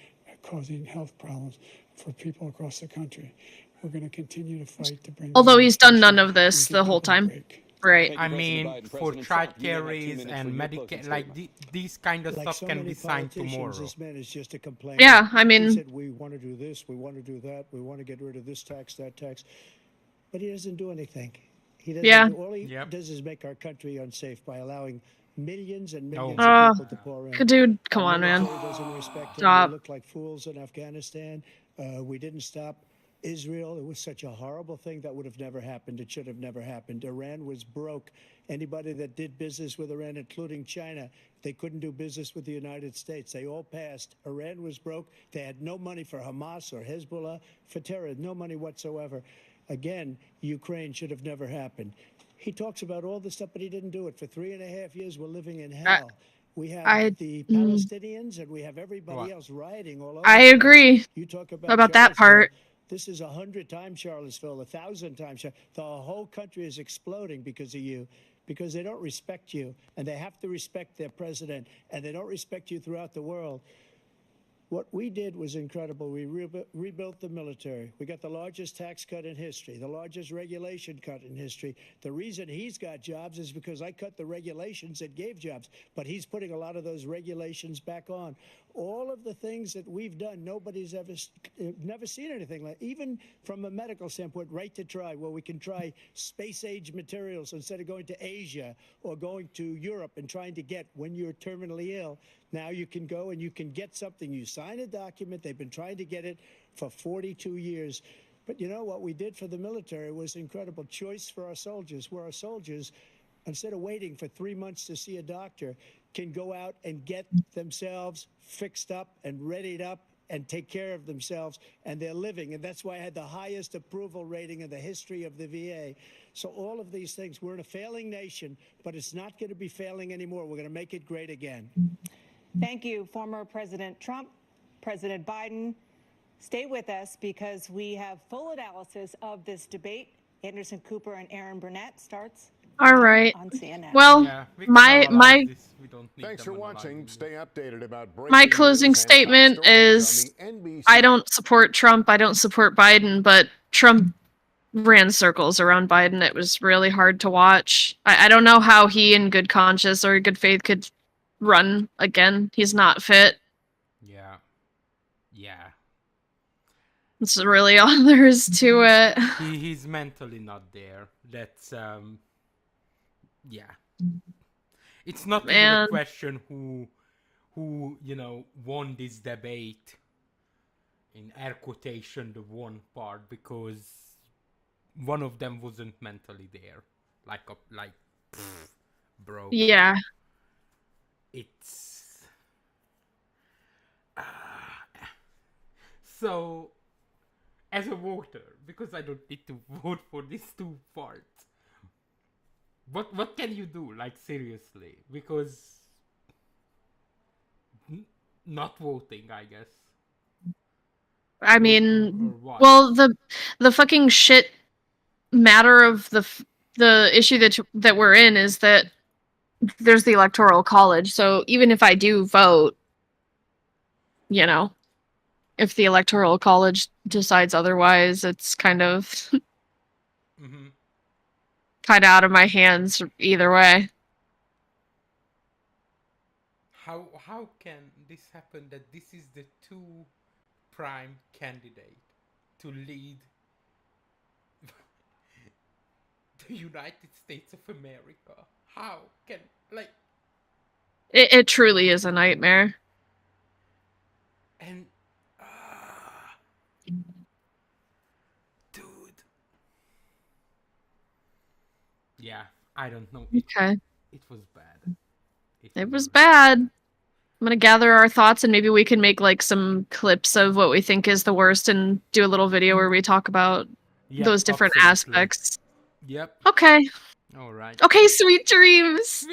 causing health problems for people across the country. We're going to continue to fight to bring. Although he's done inflation none of this and give the whole people a time. break. Right. Thank I you, President mean, Biden. for President Trump, you childcare now have 2 raise minutes and for your Medicare, closing like statement. these kind of Like stuff so can many be signed politicians, tomorrow. this man is just a complainer. Yeah, I He mean, said, we want to do this, we want to do that, we want to get rid of this tax, that tax. But he doesn't do anything. He doesn't Yeah. do, all he Yep. does is make our country unsafe by allowing millions and Oh. millions of people to Uh, pour in. dude, come Our on, man. military doesn't respect him. Stop. We look like fools in Afghanistan. We didn't stop Israel. It was such a horrible thing that would have never happened. It should have never happened. Iran was broke. Anybody that did business with Iran, including China, they couldn't do business with the United States. They all passed. Iran was broke. They had no money for Hamas or Hezbollah, for terror, no money whatsoever. Again, Ukraine should have never happened. He talks about all this stuff, but he didn't do it. For 3.5 years, we're living in hell. We have the Palestinians and we have everybody else rioting all over. I the place. agree You talk about that Charlottesville. part. This is 100 times Charlottesville, 1,000 times. The whole country is exploding because of you, because they don't respect you, and they have to respect their president, and they don't respect you throughout the world. What we did was incredible. We rebuilt the military. We got the largest tax cut in history, the largest regulation cut in history. The reason he's got jobs is because I cut the regulations that gave jobs, but he's putting a lot of those regulations back on. All of the things that we've done, nobody's never seen anything like. Even from a medical standpoint, right to try, where we can try space-age materials instead of going to Asia or going to Europe and trying to get when you're terminally ill. Now you can go and you can get something. You sign a document. They've been trying to get it for 42 years. But you know what we did for the military was incredible. Choice for our soldiers, where our soldiers, instead of waiting for 3 months to see a doctor, can go out and get themselves fixed up and readied up and take care of themselves, and they're living. And that's why I had the highest approval rating in the history of the VA. So all of these things, we're in a failing nation, but it's not going to be failing anymore. We're going to make it great again. Thank you, former President Trump, President Biden. Stay with us because we have full analysis of this debate. Anderson Cooper and Aaron Burnett starts All right. on CNN. Well, Yeah, we can my analyze this. We don't need Thanks them for watching. analyzing Stay updated about breaking my closing news and top statement stories is on the NBC. I don't support Trump. I don't support Biden, but Trump ran circles around Biden. It was really hard to watch. I don't know how he, in good conscience or good faith, could run again. He's not fit. Yeah. Yeah. That's really all there is to it. He's mentally not there. That's yeah. It's not even a Man. question who won this debate, in air quotation, the one part, because one of them wasn't mentally there. Bro. Yeah. It's so, as a voter, because I don't need to vote for these two parts, what can you do? Like, seriously, because not voting, I guess. I Or mean, what? well, the fucking shit matter of the issue that we're in is that there's the electoral college. So even if I do vote, if the electoral college decides otherwise, it's kind of kind of out of my hands either way. How can this happen that this is the two prime candidate to lead the United States of America? How can, like, It truly is a nightmare. and dude, yeah, I don't know. Okay. It was bad. It was bad. I'm gonna gather our thoughts and maybe we can make like some clips of what we think is the worst and do a little video where we talk about Yep, those different absolutely. aspects. Yep. Okay. All right. Okay, sweet dreams.